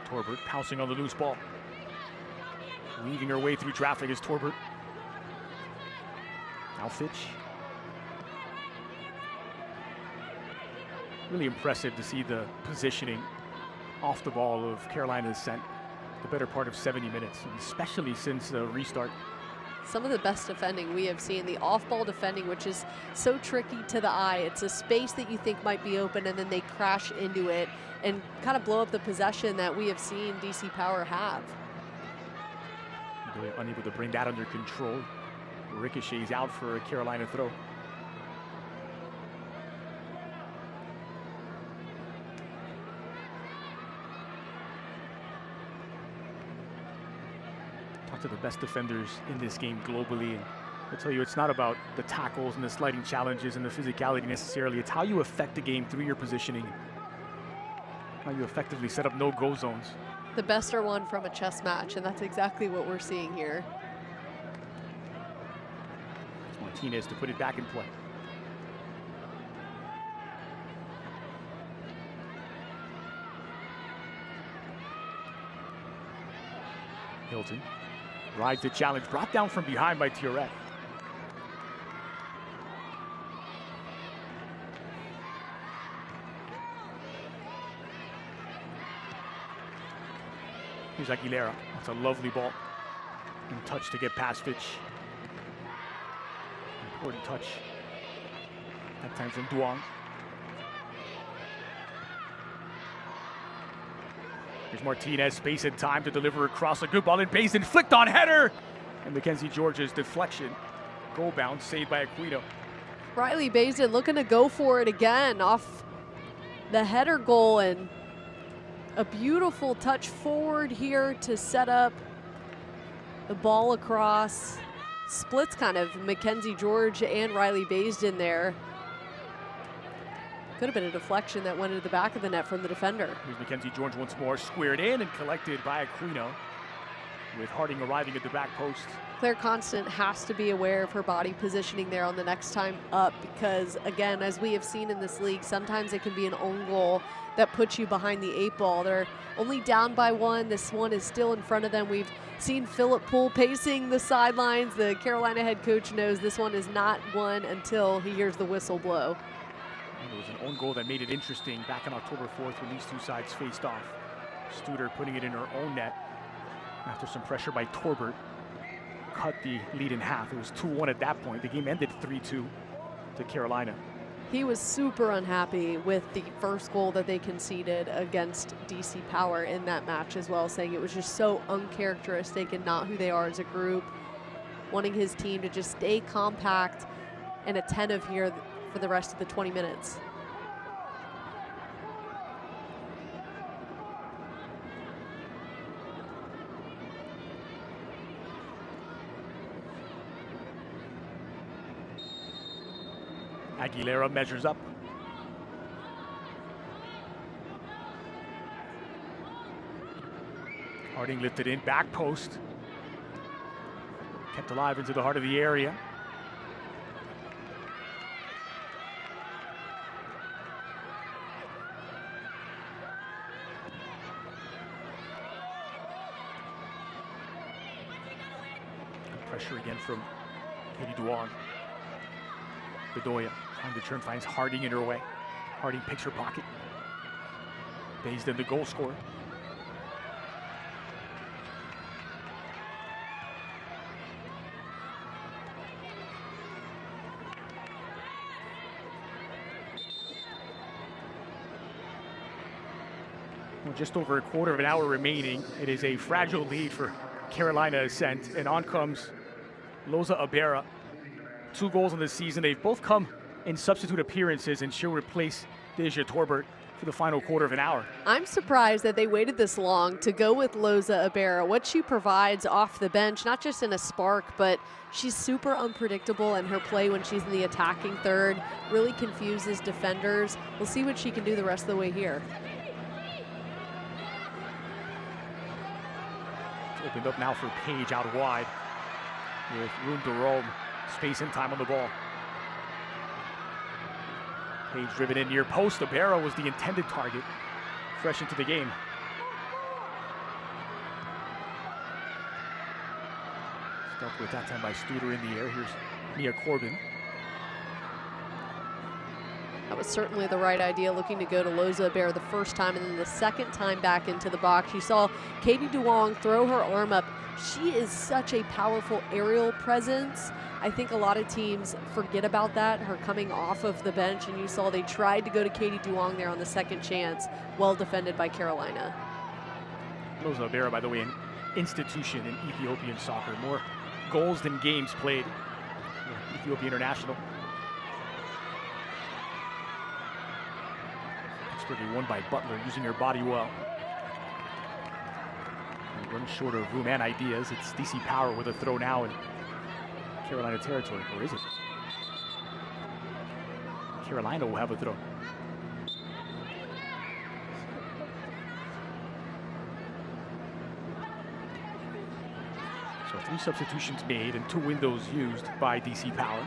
Torbert pouncing on the loose ball. Weaving her way through traffic is Torbert. Now Fitch. Really impressive to see the positioning off the ball of Carolina's Ascent the better part of 70 minutes, and especially since the restart. Some of the best defending we have seen, the off-ball defending, which is so tricky to the eye. It's a space that you think might be open, and then they crash into it and kind of blow up the possession that we have seen DC Power have. Really unable to bring that under control. Ricochets out for a Carolina throw. To the best defenders in this game globally, and I'll tell you, it's not about the tackles and the sliding challenges and the physicality necessarily. It's how you affect the game through your positioning, how you effectively set up no-go zones. The best are won from a chess match, and that's exactly what we're seeing here. Martinez to put it back in play. Hilton rides the challenge, brought down from behind by Thioret. Here's Aguilera. That's a lovely ball. And touch to get past Fitch. Important touch. That time from Duong. Here's Martinez, space and time to deliver across. A good ball in base, and flicked on header. And Mackenzie George's deflection. Goal bounce, saved by Aquino. Riley Basin looking to go for it again off the header goal, and a beautiful touch forward here to set up the ball across. Splits kind of Mackenzie George and Riley Basin there. Could have been a deflection that went into the back of the net from the defender. Here's Mackenzie George once more, squared in and collected by Aquino, with Harding arriving at the back post. Claire Constant has to be aware of her body positioning there on the next time up, because again, as we have seen in this league, sometimes it can be an own goal that puts you behind the 8 ball. They're only down by 1. This one is still in front of them. We've seen Philip Poole pacing the sidelines. The Carolina head coach knows this one is not won until he hears the whistle blow. It was an own goal that made it interesting back on October 4th when these two sides faced off. Studer putting it in her own net after some pressure by Torbert. Cut the lead in half. It was 2-1 at that point. The game ended 3-2 to Carolina. He was super unhappy with the first goal that they conceded against DC Power in that match as well, saying it was just so uncharacteristic and not who they are as a group. Wanting his team to just stay compact and attentive here for the rest of the 20 minutes. Aguilera measures up. Harding lifted in, back post. Kept alive into the heart of the area. Pressure again from Katie Duong. Bedoya trying to turn, finds Harding in her way. Harding picks her pocket. Bays then the goal scorer. Well, just over a quarter of an hour remaining. It is a fragile lead for Carolina Ascent, and on comes Loza Abera. 2 goals in the season. They've both come in substitute appearances, and she'll replace Deja Torbert for the final quarter of an hour. I'm surprised that they waited this long to go with Loza Abera. What she provides off the bench, not just in a spark, but she's super unpredictable in her play when she's in the attacking third, really confuses defenders. We'll see what she can do the rest of the way here. It's opened up now for Page out wide with room to roam, space and time on the ball. Page driven in near post. Abera was the intended target, fresh into the game. Dealt with that time by Studer in the air. Here's Mia Corbin. That was certainly the right idea, looking to go to Loza Abera the first time, and then the second time back into the box. You saw Katie Duong throw her arm up. She is such a powerful aerial presence. I think a lot of teams forget about that, her coming off of the bench, and you saw they tried to go to Katie Duong there on the second chance, well defended by Carolina. Loza Abera, by the way, an institution in Ethiopian soccer. More goals than games played. Ethiopia International. Expertly won by Butler, using her body well. And running short of room and ideas. It's DC Power with a throw now in Carolina territory, or is it? Carolina will have a throw. So 3 substitutions made and 2 windows used by DC Power.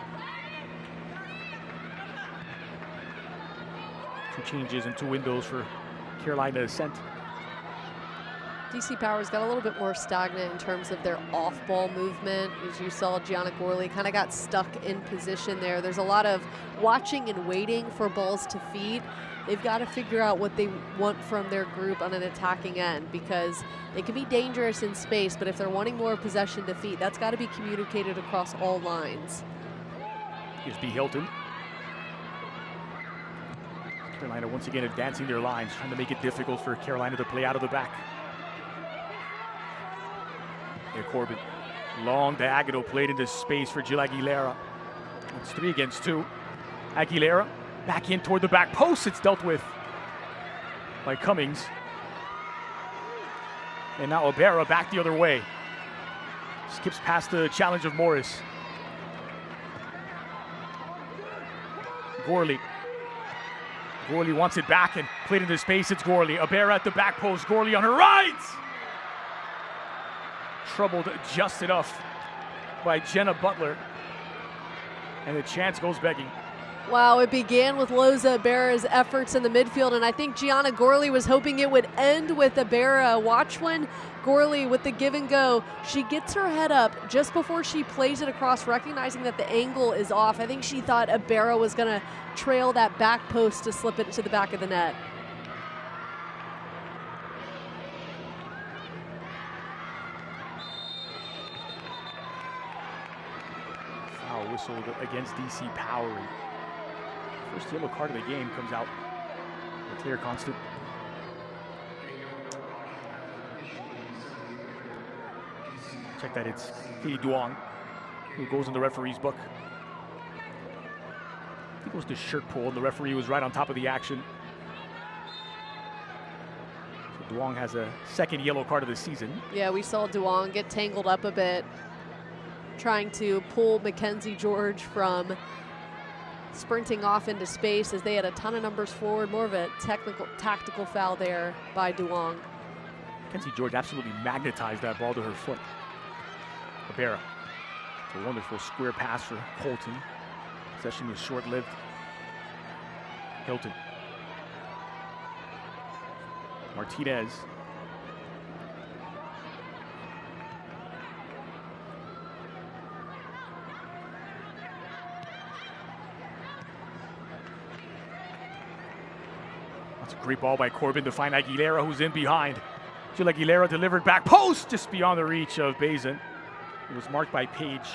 2 changes and 2 windows for Carolina Ascent. DC Power's got a little bit more stagnant in terms of their off-ball movement. As you saw, Gianna Gorley kind of got stuck in position there. There's a lot of watching and waiting for balls to feed. They've got to figure out what they want from their group on an attacking end, because they can be dangerous in space, but if they're wanting more possession to feed, that's got to be communicated across all lines. Here's B. Hilton. Carolina once again advancing their lines, trying to make it difficult for Carolina to play out of the back. Here Corbin, long diagonal played into space for Jill Aguilera. It's 3 against 2. Aguilera back in toward the back post. It's dealt with by Cummings. And now Abera back the other way. Skips past the challenge of Morris. Gorley. Gorley wants it back and played into space. It's Gorley. Abera at the back post. Gorley on her right. Troubled just enough by Jenna Butler. And the chance goes begging. Wow, it began with Loza Abera's efforts in the midfield, and I think Gianna Gorley was hoping it would end with Abera. Watch when Gorley, with the give and go, she gets her head up just before she plays it across, recognizing that the angle is off. I think she thought Abera was going to trail that back post to slip it to the back of the net. Foul whistled against DC Power. First yellow card of the game comes out. Clear Constant. Check that, it's Katie Duong who goes in the referee's book. I think it was the shirt pull, and the referee was right on top of the action. So Duong has a 2nd yellow card of the season. Yeah, we saw Duong get tangled up a bit, trying to pull Mackenzie George from sprinting off into space as they had a ton of numbers forward. More of a tactical foul there by Duong. Kenzie George absolutely magnetized that ball to her foot. Rivera. It's a wonderful square pass for Colton. Possession was short-lived. Hilton. Martinez. That's a great ball by Corbin to find Aguilera, who's in behind. Gil Aguilera delivered back post, just beyond the reach of Bazin. It was marked by Page.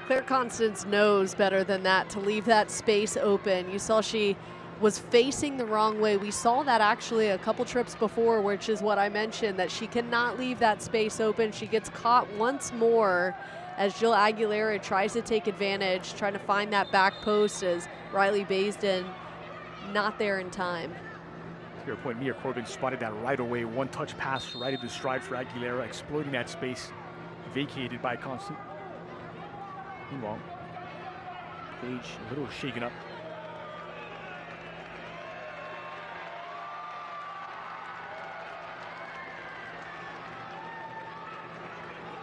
Claire Constance knows better than that to leave that space open. You saw she was facing the wrong way. We saw that actually a couple trips before, which is what I mentioned, that she cannot leave that space open. She gets caught once more as Gil Aguilera tries to take advantage, trying to find that back post as Riley Baisden not there in time. To your point, Mia Corbin spotted that right away. One-touch pass right into stride for Aguilera, exploiting that space vacated by Constant. Meanwhile, Page a little shaken up.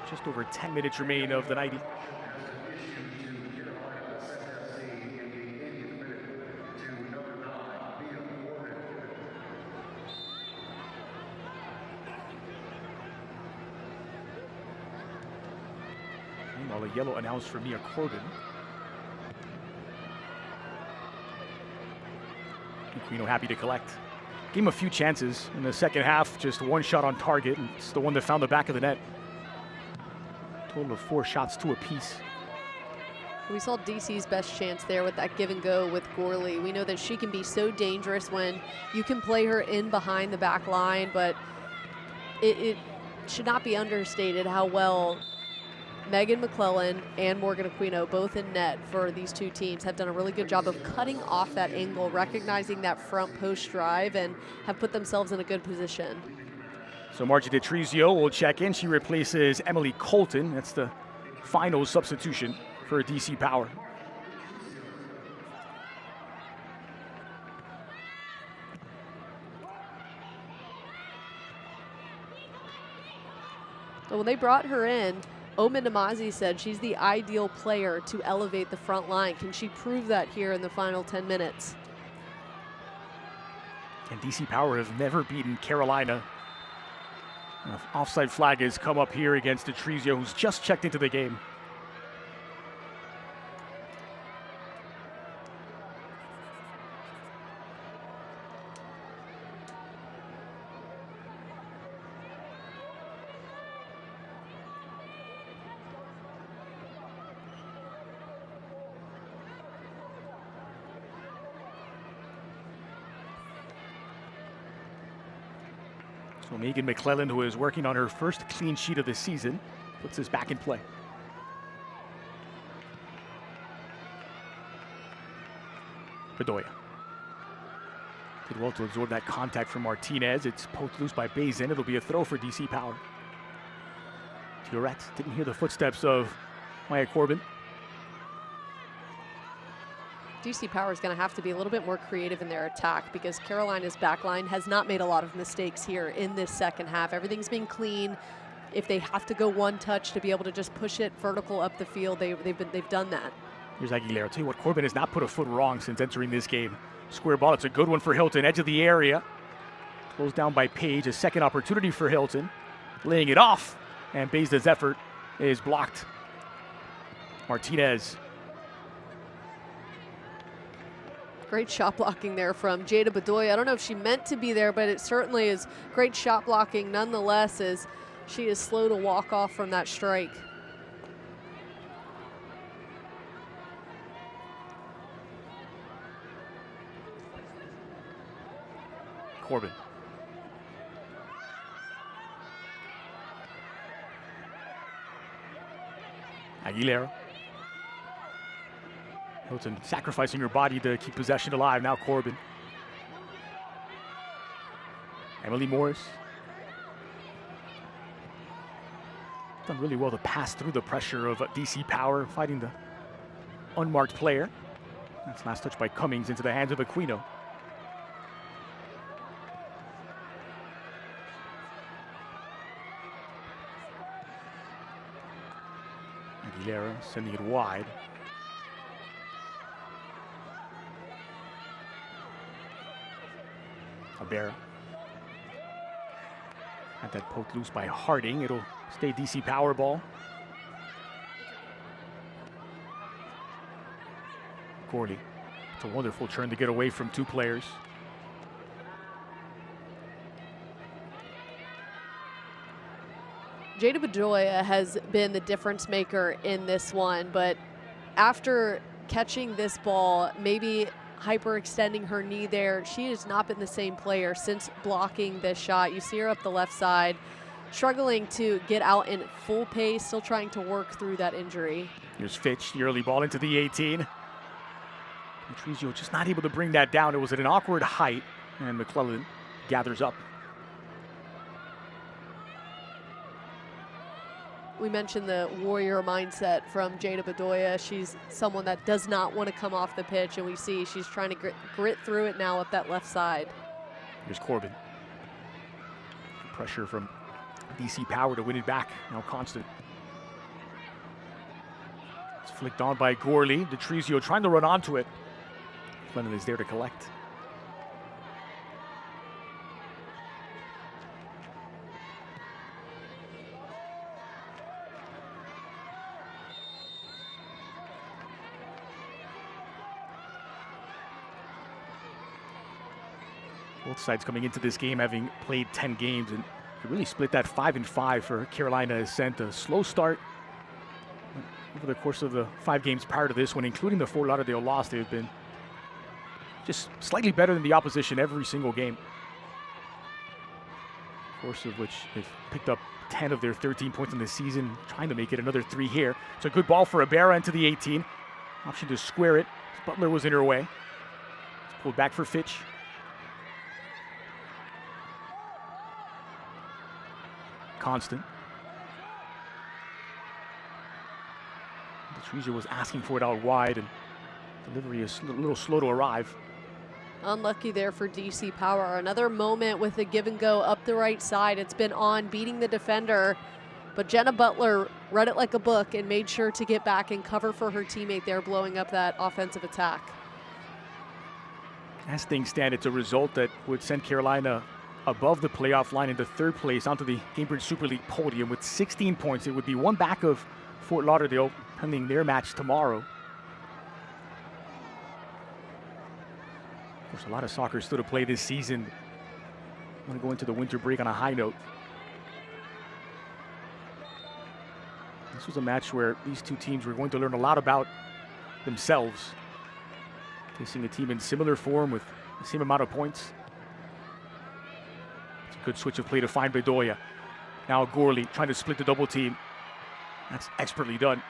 Just over 10 minutes remain of the 90. Meanwhile, a yellow announced for Mia Corbin. Aquino happy to collect. Gave him a few chances in the second half, just one shot on target, and it's the one that found the back of the net. Total of 4 shots to apiece. We saw DC's best chance there with that give and go with Gorley. We know that she can be so dangerous when you can play her in behind the back line, but it should not be understated how well Megan McClellan and Morgan Aquino, both in net for these two teams, have done a really good job of cutting off that angle, recognizing that front post drive, and have put themselves in a good position. So Margie DeTrizio will check in. She replaces Emily Colton. That's the final substitution for DC Power. So when they brought her in, Omen Namazi said she's the ideal player to elevate the front line. Can she prove that here in the final 10 minutes? And DC Power have never beaten Carolina. Offside flag has come up here against DeTrizio, who's just checked into the game. So Megan McClellan, who is working on her first clean sheet of the season, puts this back in play. Bedoya did well to absorb that contact from Martinez. It's poked loose by Bazin. It'll be a throw for DC Power. Tourette didn't hear the footsteps of Maya Corbin. DC Power is going to have to be a little bit more creative in their attack because Carolina's backline has not made a lot of mistakes here in this second half. Everything's been clean. If they have to go one touch to be able to just push it vertical up the field, they've done that. Here's Aguilera. I'll tell you what, Corbin has not put a foot wrong since entering this game. Square ball. It's a good one for Hilton. Edge of the area. Closed down by Page. A second opportunity for Hilton. Laying it off. And Bazda's effort is blocked. Martinez. Great shot blocking there from Jada Bedoya. I don't know if she meant to be there, but it certainly is great shot blocking nonetheless, as she is slow to walk off from that strike. Corbin. Aguilera. Hilton sacrificing her body to keep possession alive. Now Corbin. Emily Morris. Done really well to pass through the pressure of DC Power, fighting the unmarked player. That's last touch by Cummings into the hands of Aquino. Aguilera sending it wide. Abera. Had that poked loose by Harding. It'll stay DC power ball. Gorley. It's a wonderful turn to get away from two players. Jada Bedoya has been the difference maker in this one, but after catching this ball, maybe hyperextending her knee there, she has not been the same player since blocking this shot. You see her up the left side, struggling to get out in full pace, still trying to work through that injury. Here's Fitch, the early ball into the 18. Patrizio just not able to bring that down. It was at an awkward height, and McClellan gathers up. We mentioned the warrior mindset from Jada Bedoya. She's someone that does not want to come off the pitch, and we see she's trying to grit through it now up that left side. Here's Corbin. Pressure from DC Power to win it back, now constant. It's flicked on by Gorley. Patrizio trying to run onto it. Lennon is there to collect. Both sides coming into this game having played 10 games, and really split that 5-5 for Carolina Ascent. A slow start over the course of the 5 games prior to this one, including the Fort Lauderdale loss. They've been just slightly better than the opposition every single game. Of course of which they've picked up 10 of their 13 points in the season, trying to make it another 3 here. It's a good ball for Abera into the 18. Option to square it. Butler was in her way. It's pulled back for Fitch. Constant. Patrizio was asking for it out wide, and delivery is a little slow to arrive. Unlucky there for DC Power. Another moment with a give and go up the right side. It's been on, beating the defender, but Jenna Butler read it like a book and made sure to get back and cover for her teammate there, blowing up that offensive attack. As things stand, it's a result that would send Carolina above the playoff line into 3rd place onto the Gamebridge Super League podium with 16 points. It would be 1 back of Fort Lauderdale pending their match tomorrow. Of course, a lot of soccer still to play this season. I want to go into the winter break on a high note. This was a match where these two teams were going to learn a lot about themselves. Facing a team in similar form with the same amount of points. Good switch of play to find Bedoya. Now Gorley trying to split the double team. That's expertly done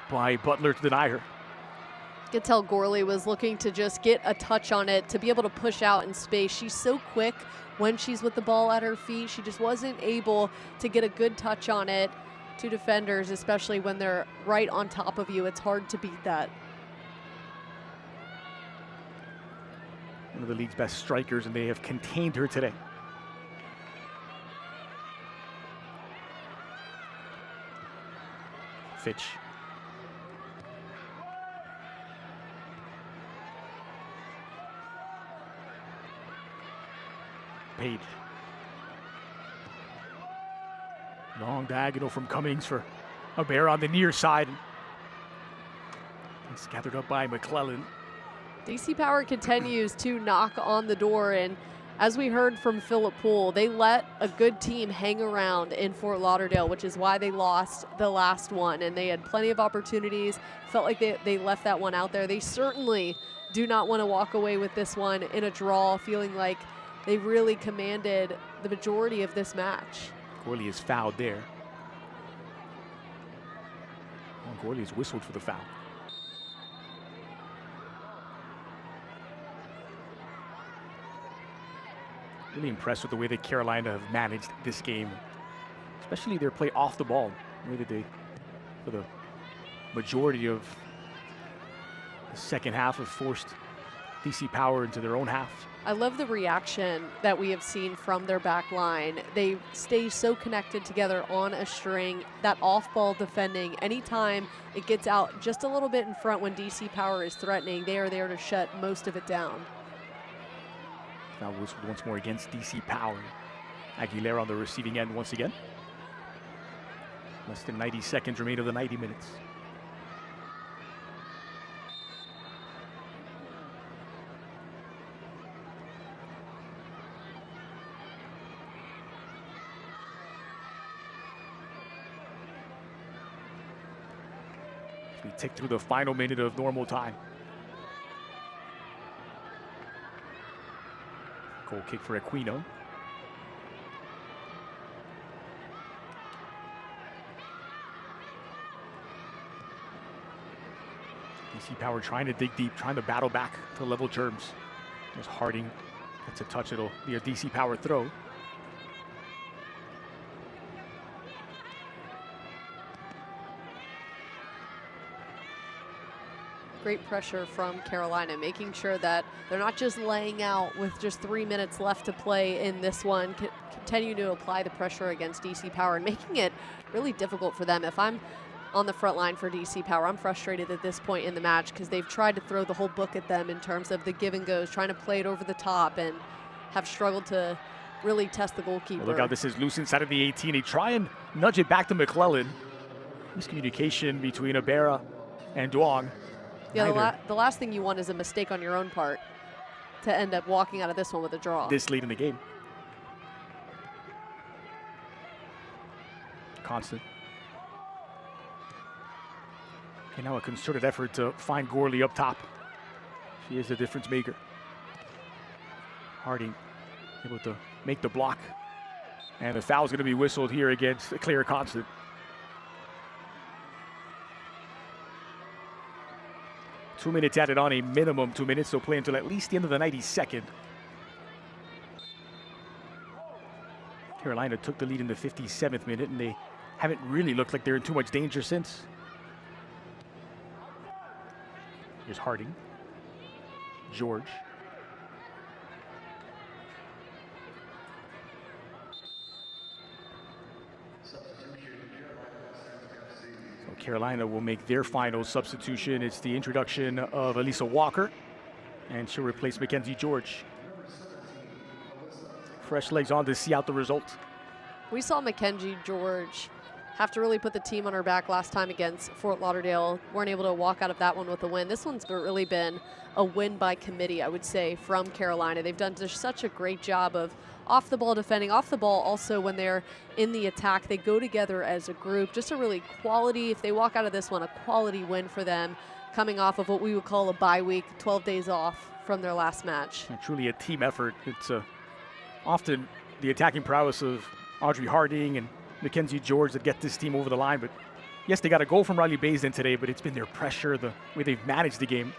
by Butler to deny her. You could tell Gorley was looking to just get a touch on it, to be able to push out in space. She's so quick when she's with the ball at her feet. She just wasn't able to get a good touch on it. 2 defenders, especially when they're right on top of you, it's hard to beat that. One of the league's best strikers, and they have contained her today. Fitch. Page. Long diagonal from Cummings for Abera on the near side. It's gathered up by McClellan. DC Power continues to knock on the door, and as we heard from Philip Poole, they let a good team hang around in Fort Lauderdale, which is why they lost the last one. And they had plenty of opportunities. Felt like they left that one out there. They certainly do not want to walk away with this one in a draw, feeling like they really commanded the majority of this match. Gorley is fouled there. Well, Gorley is whistled for the foul. Really impressed with the way that Carolina have managed this game, especially their play off the ball. The way that they, for the majority of The second half have forced DC Power into their own half. I love the reaction that we have seen from their back line. They stay so connected together on a string. That off-ball defending, anytime it gets out just a little bit in front when DC Power is threatening, they are there to shut most of it down. Now whistled once more against DC Power. Aguilera on the receiving end once again. Less than 90 seconds remain of the 90 minutes. We tick through the final minute of normal time. Goal kick for Aquino. DC Power trying to dig deep, trying to battle back to level terms. There's Harding. Gets a touch. It'll be a DC Power throw. Great pressure from Carolina, making sure that they're not just laying out with just 3 minutes left to play in this one, continue to apply the pressure against DC Power and making it really difficult for them. If I'm on the front line for DC Power, I'm frustrated at this point in the match because they've tried to throw the whole book at them in terms of the give and goes, trying to play it over the top, and have struggled to really test the goalkeeper. Well, look how this is loose inside of the 18. They try and nudge it back to McClellan. Miscommunication between Abera and Duong. Yeah, the last thing you want is a mistake on your own part to end up walking out of this one with a draw. This lead in the game. Constant. Okay, now a concerted effort to find Gorley up top. She is the difference maker. Harding able to make the block. And the foul's going to be whistled here against Claire Constant. Two minutes added on, a minimum 2 minutes, so play until at least the end of the 92nd. Carolina took the lead in the 57th minute, and they haven't really looked like they're in too much danger since. Here's Harding. George. Carolina will make their final substitution. It's the introduction of Elisa Walker, and she'll replace Mackenzie George. Fresh legs on to see out the result. We saw Mackenzie George have to really put the team on her back last time against Fort Lauderdale. Weren't able to walk out of that one with a win. This one's really been a win by committee, I would say, from Carolina. They've done just such a great job of off the ball defending, off the ball also when they're in the attack. They go together as a group. Just a really quality, if they walk out of this one, a quality win for them, coming off of what we would call a bye week, 12 days off from their last match. And truly a team effort. It's often the attacking prowess of Audrey Harding and Mackenzie George that get this team over the line. But yes, they got a goal from Riley Baisden today, but it's been their pressure, the way they've managed the game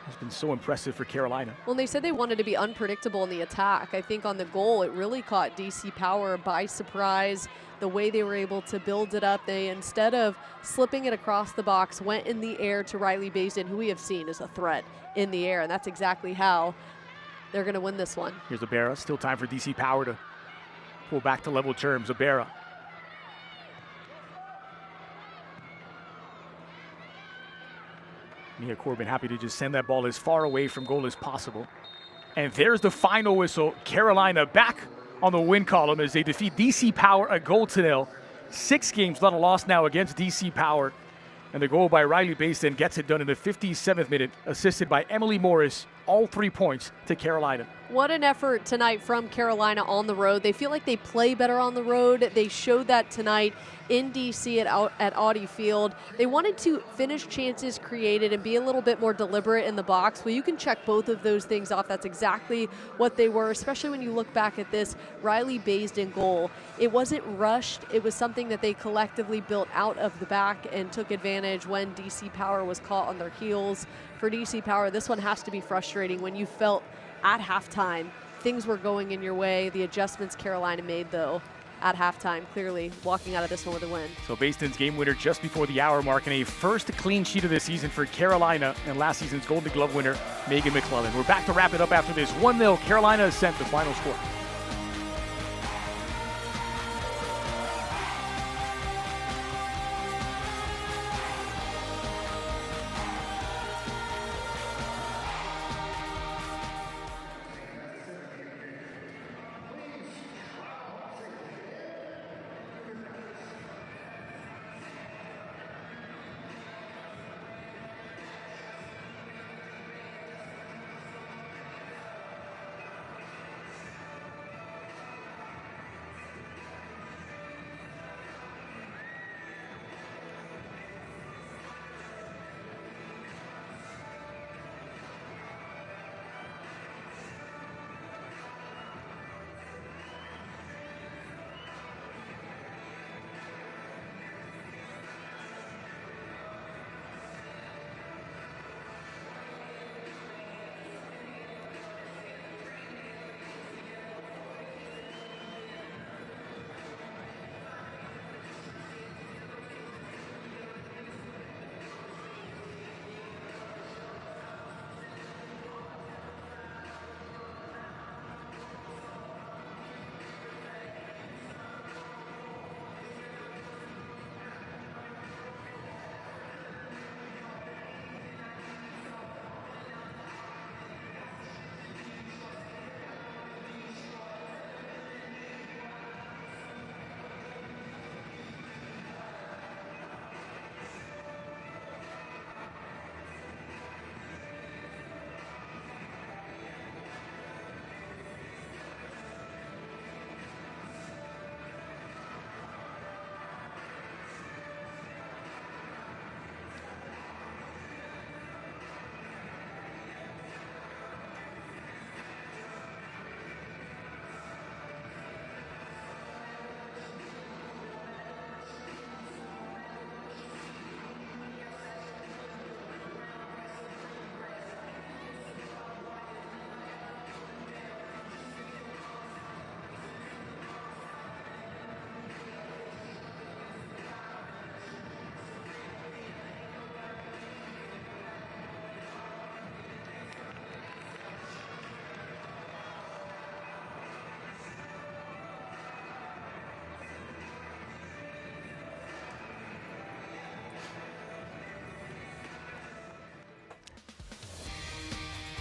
has been so impressive for Carolina. Well, they said they wanted to be unpredictable in the attack. I think on the goal, it really caught DC Power by surprise. The way they were able to build it up, they, instead of slipping it across the box, went in the air to Riley Baisden, who we have seen as a threat in the air, and that's exactly how they're going to win this one. Here's Abera. Still time for DC Power to pull back to level terms. Abera. Mia Corbin happy to just send that ball as far away from goal as possible. And there's the final whistle. Carolina back on the win column as they defeat DC Power a goal to nil. 6 games without a loss now against DC Power. And the goal by Riley Baisden gets it done in the 57th minute, assisted by Emily Morris. All 3 points to Carolina. What an effort tonight from Carolina on the road. They feel like they play better on the road. They showed that tonight in DC at Audi Field. They wanted to finish chances created and be a little bit more deliberate in the box. Well, you can check both of those things off. That's exactly what they were, especially when you look back at this Riley Baisden goal. It wasn't rushed. It was something that they collectively built out of the back and took advantage when DC Power was caught on their heels. For DC Power, this one has to be frustrating when you felt at halftime things were going in your way. The adjustments Carolina made, though, at halftime, clearly walking out of this one with a win. So Baston's game winner just before the hour mark, and a first clean sheet of the season for Carolina and last season's Golden Glove winner, Megan McClellan. We're back to wrap it up after this. 1-0 Carolina Ascent, the final score.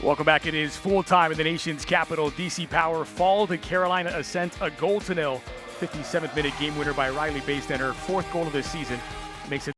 Welcome back. It is full time in the nation's capital. DC Power fall to Carolina Ascent, a 0-0. 57th minute game winner by Riley Baston, her 4th goal of this season. Makes it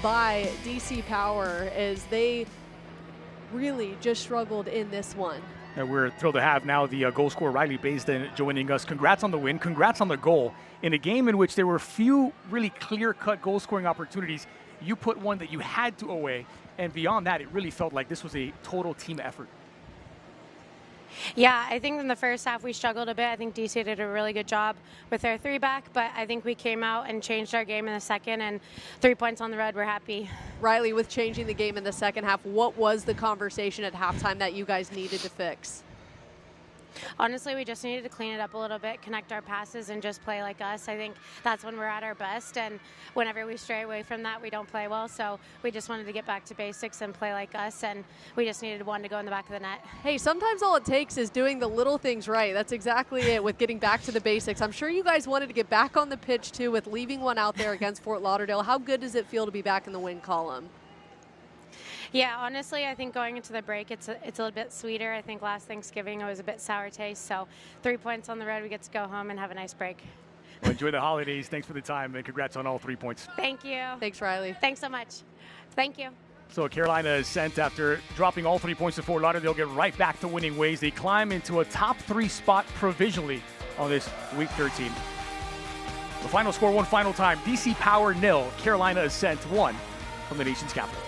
by DC Power as they really just struggled in this one. And we're thrilled to have now the goal scorer Riley Baston joining us. Congrats on the win. Congrats on the goal. In a game in which there were few really clear-cut goal-scoring opportunities, you put one that you had to away. And beyond that, it really felt like this was a total team effort. Yeah, I think in the first half we struggled a bit. I think DC did a really good job with their 3-back, but I think we came out and changed our game in the second, and 3 points on the road, we're happy. Riley, with changing the game in the second half, what was the conversation at halftime that you guys needed to fix? Honestly, we just needed to clean it up a little bit, connect our passes, and just play like us. I think that's when we're at our best, and whenever we stray away from that, we don't play well. So we just wanted to get back to basics and play like us, and we just needed one to go in the back of the net. Hey, sometimes all it takes is doing the little things right. That's exactly it with getting back to the basics. I'm sure you guys wanted to get back on the pitch, too, with leaving one out there against Fort Lauderdale. How good does it feel to be back in the win column? Yeah, honestly, I think going into the break, it's a little bit sweeter. I think last Thanksgiving it was a bit sour taste. So 3 points on the road, we get to go home and have a nice break. Well, enjoy the holidays. Thanks for the time, and congrats on all 3 points. Thank you. Thanks, Riley. Thanks so much. Thank you. So Carolina Ascent, after dropping all 3 points to Fort Lauderdale, get right back to winning ways. They climb into a top 3 spot provisionally on this Week 13. The final score one final time, DC Power 0, Carolina Ascent 1 from the nation's capital.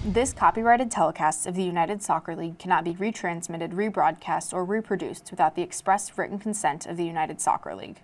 This copyrighted telecast of the United Soccer League cannot be retransmitted, rebroadcast, or reproduced without the express written consent of the United Soccer League.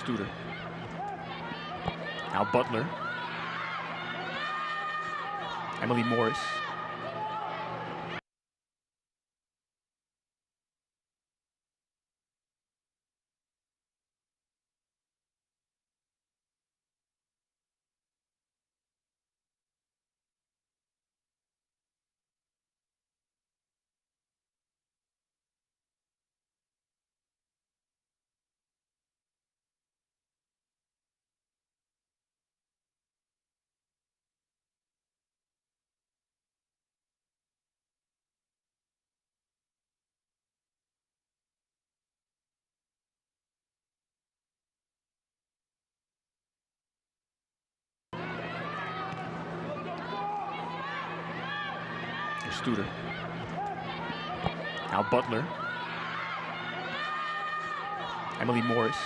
Studer. Now Butler. Emily Morris. Studer. Now Butler. Emily Morris.